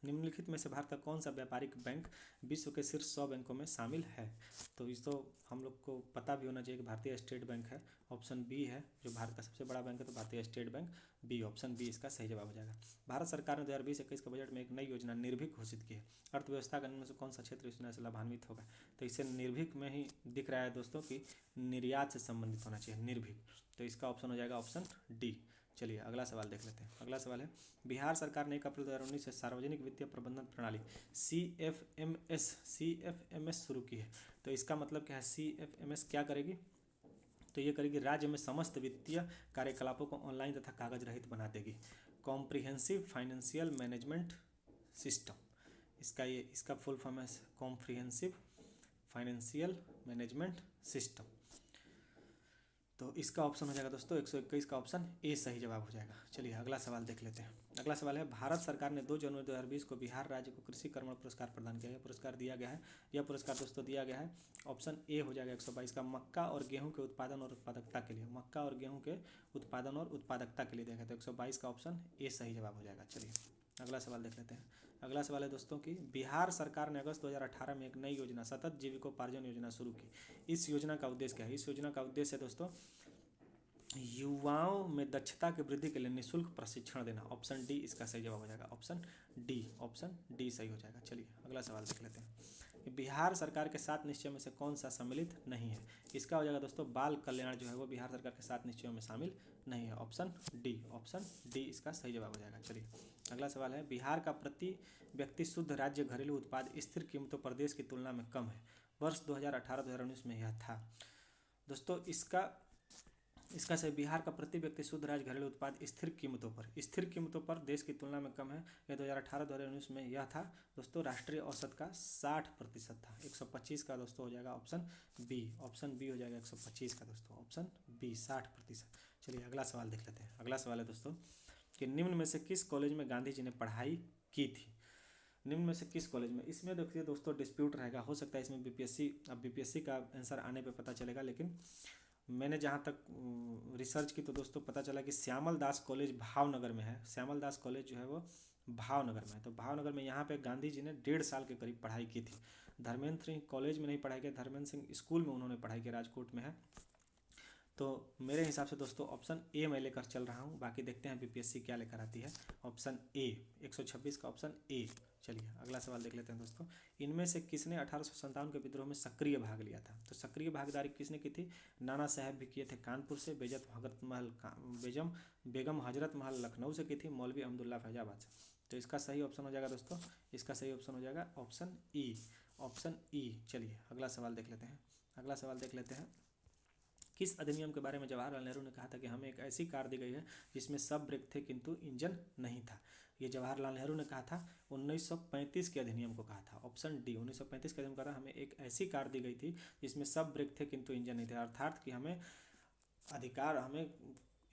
निम्नलिखित में से भारत का कौन सा व्यापारिक बैंक विश्व के शीर्ष 100 बैंकों में शामिल है। तो इस तो हम लोग को पता भी होना चाहिए कि भारतीय स्टेट बैंक है। ऑप्शन बी है, जो भारत का सबसे बड़ा बैंक है, तो Bharatiya state bank B, option B इसका सही जवाब हो जाएगा। भारत सरकार ने 2020-21 के बजट में एक नई योजना निर्भीक घोषित की है। अर्थव्यवस्था का इनमें से कौन सा क्षेत्र योजना से लाभान्वित होगा। तो इससे निर्भीक में ही दिख रहा है दोस्तों कि निर्यात से संबंधित होना चाहिए निर्भीक, तो इसका ऑप्शन हो जाएगा ऑप्शन डी। चलिए अगला सवाल देख लेते हैं। अगला सवाल है बिहार सरकार ने 1 अप्रैल 2019 से सार्वजनिक वित्तीय प्रबंधन प्रणाली CFMS शुरू की है। तो इसका मतलब क्या है, CFMS क्या करेगी। तो ये करेगी राज्य में समस्त वित्तीय कार्यकलापों को ऑनलाइन तथा कागज रहित बना देगी। कॉम्प्रिहेंसिव फाइनेंशियल मैनेजमेंट सिस्टम इसका फुल फॉर्म है कॉम्प्रिहेंसिव फाइनेंशियल मैनेजमेंट सिस्टम। तो इसका ऑप्शन हो जाएगा दोस्तों 121 का ऑप्शन ए सही जवाब हो जाएगा। चलिए अगला सवाल देख लेते हैं। अगला सवाल है भारत सरकार ने 2 जनवरी 2020 को बिहार राज्य को कृषि कर्मण पुरस्कार प्रदान किया। यह पुरस्कार दोस्तों दिया गया है ऑप्शन ए हो जाएगा 122 का मक्का और गेहूं के उत्पादन और उत्पादकता के लिए दिया गया। तो 122 का ऑप्शन ए सही जवाब हो जाएगा। चलिए अगला सवाल देख लेते हैं। अगला सवाल है दोस्तों कि बिहार सरकार ने अगस्त 2018 में एक नई योजना सतत जीविकोपार्जन योजना शुरू की। इस योजना का उद्देश्य क्या है। इस योजना का उद्देश्य है दोस्तों युवाओं में दक्षता की वृद्धि के लिए निःशुल्क प्रशिक्षण देना। ऑप्शन डी इसका सही जवाब हो जाएगा, ऑप्शन डी सही हो जाएगा। चलिए अगला सवाल देख लेते हैं। बिहार सरकार के 7 निश्चयों में से कौन सा सम्मिलित नहीं है। इसका हो जाएगा दोस्तों बाल कल्याण जो है वो बिहार सरकार के 7 निश्चयों में शामिल नहीं है। ऑप्शन डी इसका सही जवाब हो जाएगा। चलिए अगला सवाल है बिहार का प्रति व्यक्ति शुद्ध राज्य घरेलू उत्पाद स्थिर कीमतों पर देश की तुलना में कम है। वर्ष 2018-2019 में यह था दोस्तों। इसका से बिहार का प्रति व्यक्ति शुद्ध राज्य घरेलू उत्पाद स्थिर कीमतों पर देश की तुलना में कम है। यह 2018-2019 में यह था दोस्तों राष्ट्रीय औसत का 60% था। 125 का दोस्तों हो जाएगा ऑप्शन बी हो जाएगा 125 का दोस्तों, ऑप्शन बी 60%। चलिए अगला सवाल देख लेते हैं। अगला सवाल है दोस्तों कि निम्न में से किस कॉलेज में गांधी जी ने पढ़ाई की थी। निम्न में से किस कॉलेज में, इसमें देखिए दोस्तों डिस्प्यूट रहेगा, हो सकता है इसमें बीपीएससी का आंसर आने पे पता चलेगा, लेकिन मैंने जहाँ तक रिसर्च की तो दोस्तों पता चला कि श्यामल दास कॉलेज भावनगर में है। श्यामल दास कॉलेज जो है वो भावनगर में है। तो भावनगर में यहाँ पे गांधी जी ने 1.5 साल के करीब पढ़ाई की थी। धर्मेंद्र सिंह कॉलेज में नहीं पढ़ाई की, धर्मेंद्र सिंह स्कूल में उन्होंने पढ़ाई की, राजकोट में है। तो मेरे हिसाब से दोस्तों ऑप्शन ए मैं लेकर चल रहा हूँ, बाकी देखते हैं बीपीएससी क्या लेकर आती है। ऑप्शन ए 126 का ऑप्शन ए। चलिए अगला सवाल देख लेते हैं दोस्तों। इनमें से किसने 1857 के विद्रोह में सक्रिय भाग लिया था? तो सक्रिय भागीदारी किसने की थी? नाना साहब भी किए थे कानपुर से, बेगम हजरत महल लखनऊ से की थी, मौलवी अब्दुल्ला फैजाबाद से। तो इसका सही ऑप्शन हो जाएगा दोस्तों, इसका सही ऑप्शन हो जाएगा ऑप्शन ई, ऑप्शन ई। चलिए अगला सवाल देख लेते हैं। अगला सवाल देख लेते हैं। किस अधिनियम के बारे में जवाहरलाल नेहरू ने कहा था कि हमें एक ऐसी कार दी गई है जिसमें सब ब्रेक थे किंतु इंजन नहीं था? ये जवाहरलाल नेहरू ने कहा था 1935 के अधिनियम को कहा था, ऑप्शन डी। 1935 के अधिनियम कहा था हमें एक ऐसी कार दी गई थी जिसमें सब ब्रेक थे किंतु इंजन नहीं थे, अर्थात कि हमें अधिकार, हमें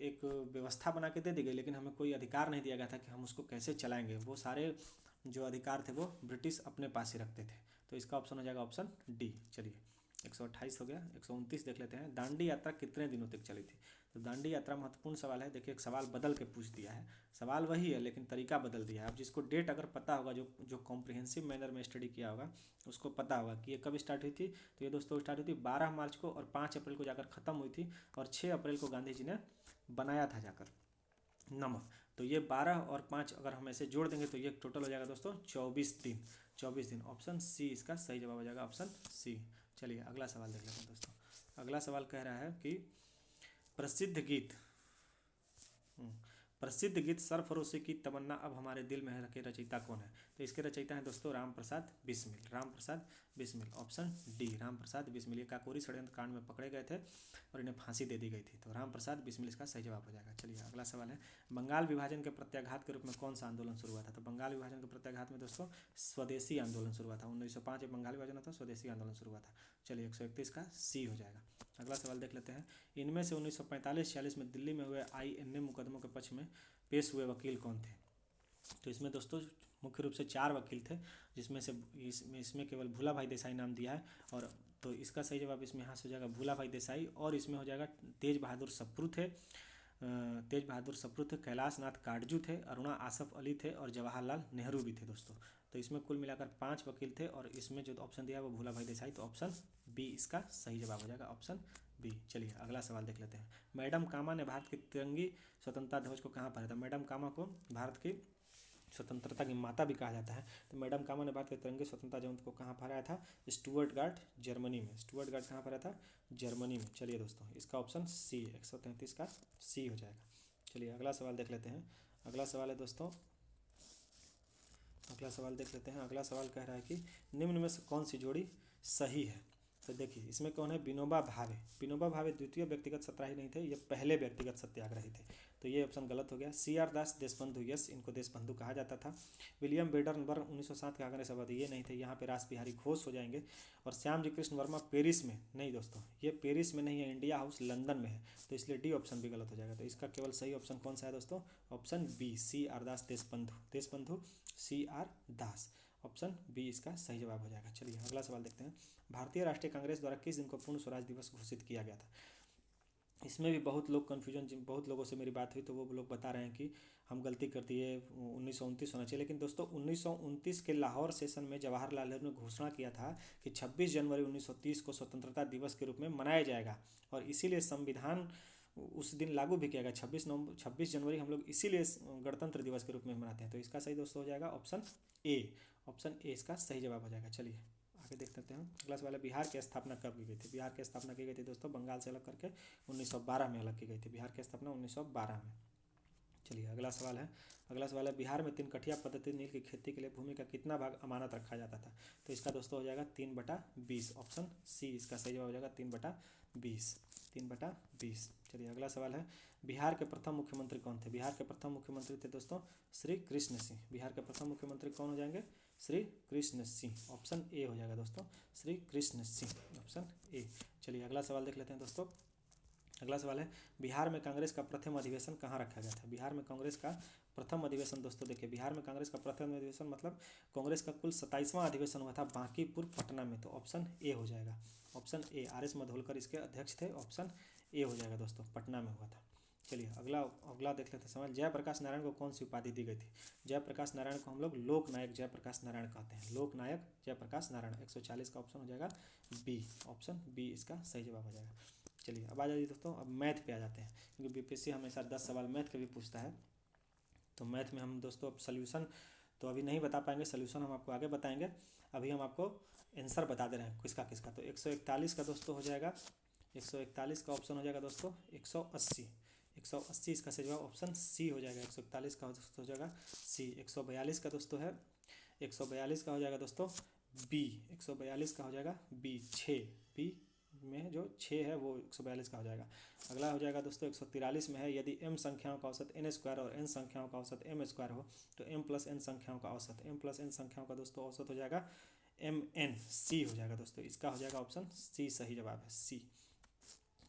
एक व्यवस्था बना के दे दी गई, लेकिन हमें कोई अधिकार नहीं दिया गया था कि हम उसको कैसे चलाएंगे। वो सारे जो अधिकार थे वो ब्रिटिश अपने पास ही रखते थे। तो इसका ऑप्शन हो जाएगा ऑप्शन डी। चलिए 128 हो गया। 129 देख लेते हैं। दांडी यात्रा कितने दिनों तक चली थी? तो दांडी यात्रा महत्वपूर्ण सवाल है। देखिए एक सवाल बदल के पूछ दिया है, सवाल वही है लेकिन तरीका बदल दिया है। अब जिसको डेट अगर पता होगा, जो जो कॉम्प्रिहेंसिव मैनर में स्टडी किया होगा, उसको पता होगा कि ये कब स्टार्ट हुई थी। तो ये दोस्तों स्टार्ट हुई थी 12 मार्च को और 5 अप्रैल को जाकर ख़त्म हुई थी, और 6 अप्रैल को गांधी जी ने बनाया था जाकर नमक। तो ये 12 और 5 अगर हम ऐसे जोड़ देंगे तो ये टोटल हो जाएगा दोस्तों 24 दिन। 24 दिन, ऑप्शन सी इसका सही जवाब हो जाएगा, ऑप्शन सी। चलिए अगला सवाल देख लेते हैं दोस्तों। अगला सवाल कह रहा है कि प्रसिद्ध गीत प्रसिद्ध गीत सरफरोशी की तमन्ना अब हमारे दिल में है के रचयिता कौन है? तो इसके रचयिता हैं दोस्तों राम प्रसाद बिस्मिल। Ram Prasad Bismil, option D, Ram Prasad Bismil. ये काकोरी षड्यंत्र कांड में पकड़े गए थे और इन्हें फांसी दे दी गई थी। तो राम प्रसाद बिस्मिल इसका सही जवाब हो जाएगा। चलिए अगला सवाल है। बंगाल विभाजन के प्रत्याघात के रूप में कौन सा आंदोलन शुरू हुआ था? तो बंगाल विभाजन के प्रत्याघात में दोस्तों स्वदेशी आंदोलन शुरू हुआ था। 1905 में बंगाल विभाजन था, स्वदेशी आंदोलन शुरू हुआ था। चलिए 131 का सी हो जाएगा। अगला सवाल देख लेते हैं। इनमें से 1945-46 में दिल्ली में हुए INA मुकदमों के पक्ष में पेश हुए वकील कौन थे? तो इसमें दोस्तों मुख्य रूप से 4 वकील थे, जिसमें से इसमें केवल भूला भाई देसाई नाम दिया है। और तो इसका सही जवाब इसमें यहाँ से हो जाएगा भूला भाई देसाई, और इसमें हो जाएगा तेज बहादुर सप्रू थे, कैलाश नाथ काटजू थे, अरुणा आसफ अली थे, और जवाहरलाल नेहरू भी थे दोस्तों। तो इसमें कुल मिलाकर 5 वकील थे, और इसमें जो ऑप्शन दिया है वो भूला भाई देसाई। तो ऑप्शन बी इसका सही जवाब हो जाएगा, ऑप्शन बी। चलिए अगला सवाल देख लेते हैं। मैडम कामा ने भारत की तिरंगी स्वतंत्रता ध्वज को कहाँ फहराया था? मैडम कामा को भारत की स्वतंत्रता की माता भी कहा जाता है। तो मैडम कामा ने भारत के तिरंगे स्वतंत्रता ध्वज को कहाँ फहराया था? स्टुअर्टगार्ड जर्मनी में। स्टुअर्टगार्ड कहाँ फहराया था? जर्मनी में। चलिए दोस्तों इसका ऑप्शन सी 133 का सी हो जाएगा। चलिए अगला सवाल देख लेते हैं। अगला सवाल है दोस्तों, अगला सवाल देख लेते हैं। अगला सवाल कह रहा है कि निम्न में से कौन सी जोड़ी सही है? तो देखिए इसमें कौन है? विनोबा भावे। विनोबा भावे द्वितीय व्यक्तिगत सत्याग्रही नहीं थे, ये पहले व्यक्तिगत सत्याग्रही थे। तो ये ऑप्शन गलत हो गया। CR दास देशबंधु, यस इनको देशबंधु कहा जाता था। विलियम बेडनबर्ग 1907 के कांग्रेस सभापति, ये नहीं थे, यहाँ पे रास बिहारी घोष हो जाएंगे। और श्याम जी कृष्ण वर्मा पेरिस में, नहीं दोस्तों ये पेरिस में नहीं है, इंडिया हाउस लंदन में है। तो इसलिए डी ऑप्शन भी गलत हो जाएगा। तो इसका केवल सही ऑप्शन कौन सा है दोस्तों? ऑप्शन बी CR दास देशबंधु CR दास, ऑप्शन बी इसका सही जवाब हो जाएगा। चलिए अगला सवाल देखते हैं। भारतीय राष्ट्रीय कांग्रेस द्वारा किस दिन को पूर्ण स्वराज दिवस घोषित किया गया था? इसमें भी बहुत लोग कन्फ्यूजन, बहुत लोगों से मेरी बात हुई तो वो लोग बता रहे हैं कि हम गलती कर दिए, 1929 होना चाहिए। लेकिन दोस्तों 1929 के लाहौर सेशन में जवाहरलाल नेहरू ने घोषणा किया था कि 26 जनवरी 1930 को स्वतंत्रता दिवस के रूप में मनाया जाएगा, और इसीलिए संविधान उस दिन लागू भी किया गया। 26 जनवरी हम लोग इसीलिए गणतंत्र दिवस के रूप में मनाते हैं। तो इसका सही दोस्तों हो जाएगा ऑप्शन ए, ऑप्शन ए इसका सही जवाब हो जाएगा। चलिए आगे देख लेते हैं। अगला सवाल है बिहार की स्थापना कब की गई थी? बिहार की स्थापना की गई थी दोस्तों बंगाल से अलग करके 1912 में अलग की गई थी। बिहार की स्थापना 1912 में। चलिए अगला सवाल है। अगला सवाल है बिहार में 3 कठिया पद्धति नील की खेती के लिए भूमि का कितना भाग अमानत रखा जाता था? तो इसका दोस्तों हो जाएगा 3/20, ऑप्शन सी इसका सही जवाब हो जाएगा 3/20, 3/20। चलिए अगला सवाल है बिहार के प्रथम मुख्यमंत्री कौन थे? बिहार के प्रथम मुख्यमंत्री थे दोस्तों श्री कृष्ण सिंह। बिहार के प्रथम मुख्यमंत्री कौन हो जाएंगे? श्री कृष्ण सिंह, ऑप्शन ए हो जाएगा दोस्तों, श्री कृष्ण सिंह, ऑप्शन ए। चलिए अगला सवाल देख लेते हैं दोस्तों। अगला सवाल है बिहार में कांग्रेस का प्रथम अधिवेशन कहाँ रखा गया था? बिहार में कांग्रेस का प्रथम अधिवेशन दोस्तों देखिए, बिहार में कांग्रेस का प्रथम अधिवेशन मतलब कांग्रेस का कुल 27वां अधिवेशन हुआ था बांकीपुर पटना में। तो ऑप्शन ए हो जाएगा, ऑप्शन ए। RS मधोलकर इसके अध्यक्ष थे, ऑप्शन ए हो जाएगा दोस्तों, पटना में हुआ था। चलिए अगला देख लेते हैं सवाल। जयप्रकाश नारायण को कौन सी उपाधि दी गई थी? जयप्रकाश नारायण को हम लोग लोकनायक जयप्रकाश नारायण कहते हैं, लोकनायक जयप्रकाश नारायण। 140 का ऑप्शन हो जाएगा बी, ऑप्शन बी इसका सही जवाब हो जाएगा। चलिए अब आ जाइए दोस्तों, अब मैथ पे आ जाते हैं, क्योंकि बीपीएससी हमेशा 10 सवाल मैथ के भी पूछता है। तो मैथ में हम दोस्तों अब सोल्यूशन तो अभी नहीं बता पाएंगे, सोल्यूशन हम आपको आगे बताएंगे। अभी हम आपको आंसर बता दे रहे हैं किसका किसका। तो 141 का दोस्तों हो जाएगा, 141 का ऑप्शन हो जाएगा दोस्तों 180, 180 इसका सही जवाब ऑप्शन सी हो जाएगा। 141 का दोस्तों हो जाएगा सी। 142 का दोस्तों है, 142 का हो जाएगा दोस्तों बी, 142 का हो जाएगा बी 6, बी में जो 6 है वो 142 का हो जाएगा। अगला हो जाएगा दोस्तों 143 में है, यदि m संख्याओं का औसत n स्क्वायर और n संख्याओं का औसत m स्क्वायर हो तो m प्लस n संख्याओं का औसत, m प्लस n संख्याओं का दोस्तों औसत हो जाएगा mn, सी हो जाएगा दोस्तों। इसका हो जाएगा ऑप्शन सी सही जवाब है, सी।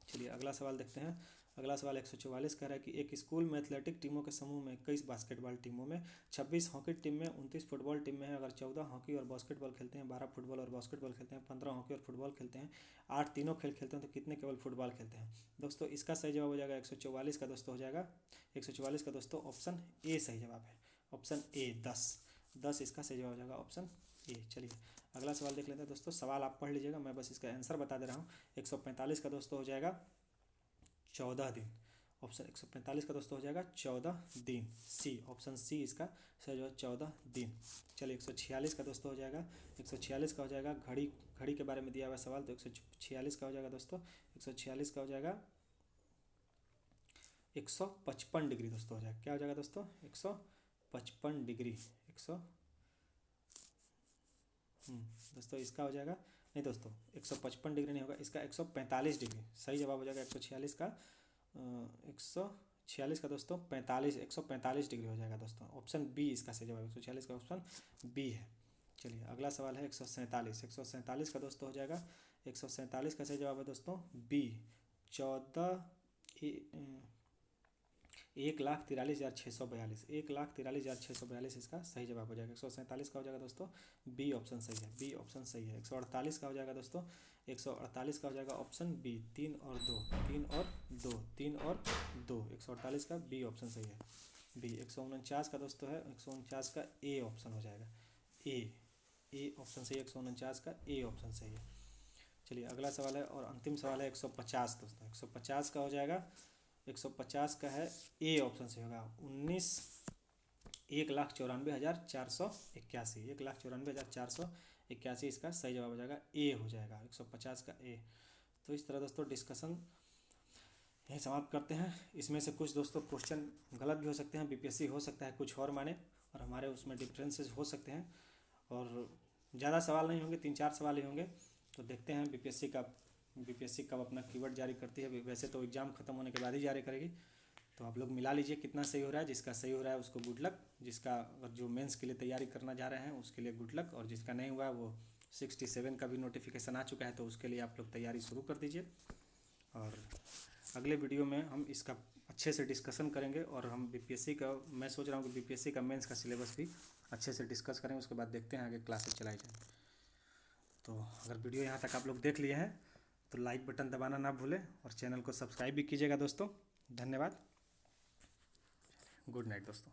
चलिए अगला सवाल देखते हैं। अगला सवाल 144 कह रहा है कि एक स्कूल में एथलेटिक टीमों के समूह में 21 बास्केटबॉल टीमों में, 26 हॉकी टीम में, 29 फुटबॉल टीम में है। अगर 14 हॉकी और बास्केटबॉल खेलते हैं, 12 फुटबॉल और बास्केटबॉल खेलते हैं, 15 हॉकी और फुटबॉल खेलते हैं, 8 तीनों खेल खेलते हैं, तो कितने केवल फुटबॉल खेलते हैं। दोस्तों इसका सही जवाब हो जाएगा 144 का दोस्तों हो जाएगा, 144 का दोस्तों ऑप्शन ए सही जवाब है, ऑप्शन ए 10 इसका सही जवाब हो जाएगा, ऑप्शन ए। चलिए अगला सवाल देख लेते हैं दोस्तों, सवाल आप पढ़ लीजिएगा, मैं बस इसका आंसर बता दे रहा हूँ। 145 का दोस्तों हो जाएगा 14 दिन, ऑप्शन 145 का दोस्तों हो जाएगा 14 दिन, सी, ऑप्शन सी इसका सही जवाब 14 दिन। चलिए 146 का दोस्तों हो जाएगा, 146 का हो जाएगा घड़ी, घड़ी के बारे में दिया हुआ सवाल, तो 146 का हो जाएगा दोस्तों, 146 का हो जाएगा 155 डिग्री दोस्तों हो जाएगा। क्या हो जाएगा दोस्तों 155 डिग्री, 100 दोस्तों इसका हो जाएगा, नहीं दोस्तों 155 डिग्री नहीं होगा, इसका 145 डिग्री सही जवाब हो जाएगा। 146 का 146 का दोस्तों 145 डिग्री हो जाएगा दोस्तों, ऑप्शन बी इसका सही जवाब, 146 का ऑप्शन बी है। चलिए अगला सवाल है 147, 147 का दोस्तों हो जाएगा, 147 का सही जवाब है दोस्तों बी 1,43,642, 1,43,642 इसका सही जवाब हो जाएगा। 147 का हो जाएगा दोस्तों बी ऑप्शन सही है, बी ऑप्शन सही है। 148 का हो जाएगा दोस्तों, 148 का हो जाएगा ऑप्शन बी 3 और 2, 3 और 2, 3 और 2, 148 का बी ऑप्शन सही है, बी। 149 का दोस्तों है, 149 का ए ऑप्शन हो जाएगा, ए ऑप्शन सही है, 149 का ए ऑप्शन सही है। चलिए अगला सवाल है और अंतिम सवाल है 150 दोस्तों, 150 का हो जाएगा, 150 का है ए ऑप्शन से होगा 1,94,481, 1,94,481 इसका सही जवाब हो जाएगा, ए हो जाएगा 150 का ए। तो इस तरह दोस्तों डिस्कशन यही समाप्त करते हैं। इसमें से कुछ दोस्तों क्वेश्चन गलत भी हो सकते हैं, बीपीएससी हो सकता है कुछ और माने, और हमारे उसमें डिफरेंसेस हो सकते हैं, और ज़्यादा सवाल नहीं होंगे, 3-4 सवाल ही होंगे। तो देखते हैं बीपीएससी कब अपना कीवर्ड जारी करती है। वैसे तो एग्ज़ाम ख़त्म होने के बाद ही जारी करेगी, तो आप लोग मिला लीजिए कितना सही हो रहा है। जिसका सही हो रहा है उसको गुड लक, जिसका जो मेंस के लिए तैयारी करना जा रहे हैं उसके लिए गुड लक, और जिसका नहीं हुआ वो 67 का भी नोटिफिकेशन आ चुका है, तो उसके लिए आप लोग तैयारी शुरू कर दीजिए। और अगले वीडियो में हम इसका अच्छे से डिस्कशन करेंगे, और हम बीपीएससी का, मैं सोच रहा हूँ कि बीपीएससी का मेंस का सिलेबस भी अच्छे से डिस्कस करेंगे, उसके बाद देखते हैं आगे क्लासेस चलाई जाए। तो अगर वीडियो यहाँ तक आप लोग देख लिए हैं तो लाइक बटन दबाना ना भूलें, और चैनल को सब्सक्राइब भी कीजिएगा दोस्तों। धन्यवाद, गुड नाइट दोस्तों।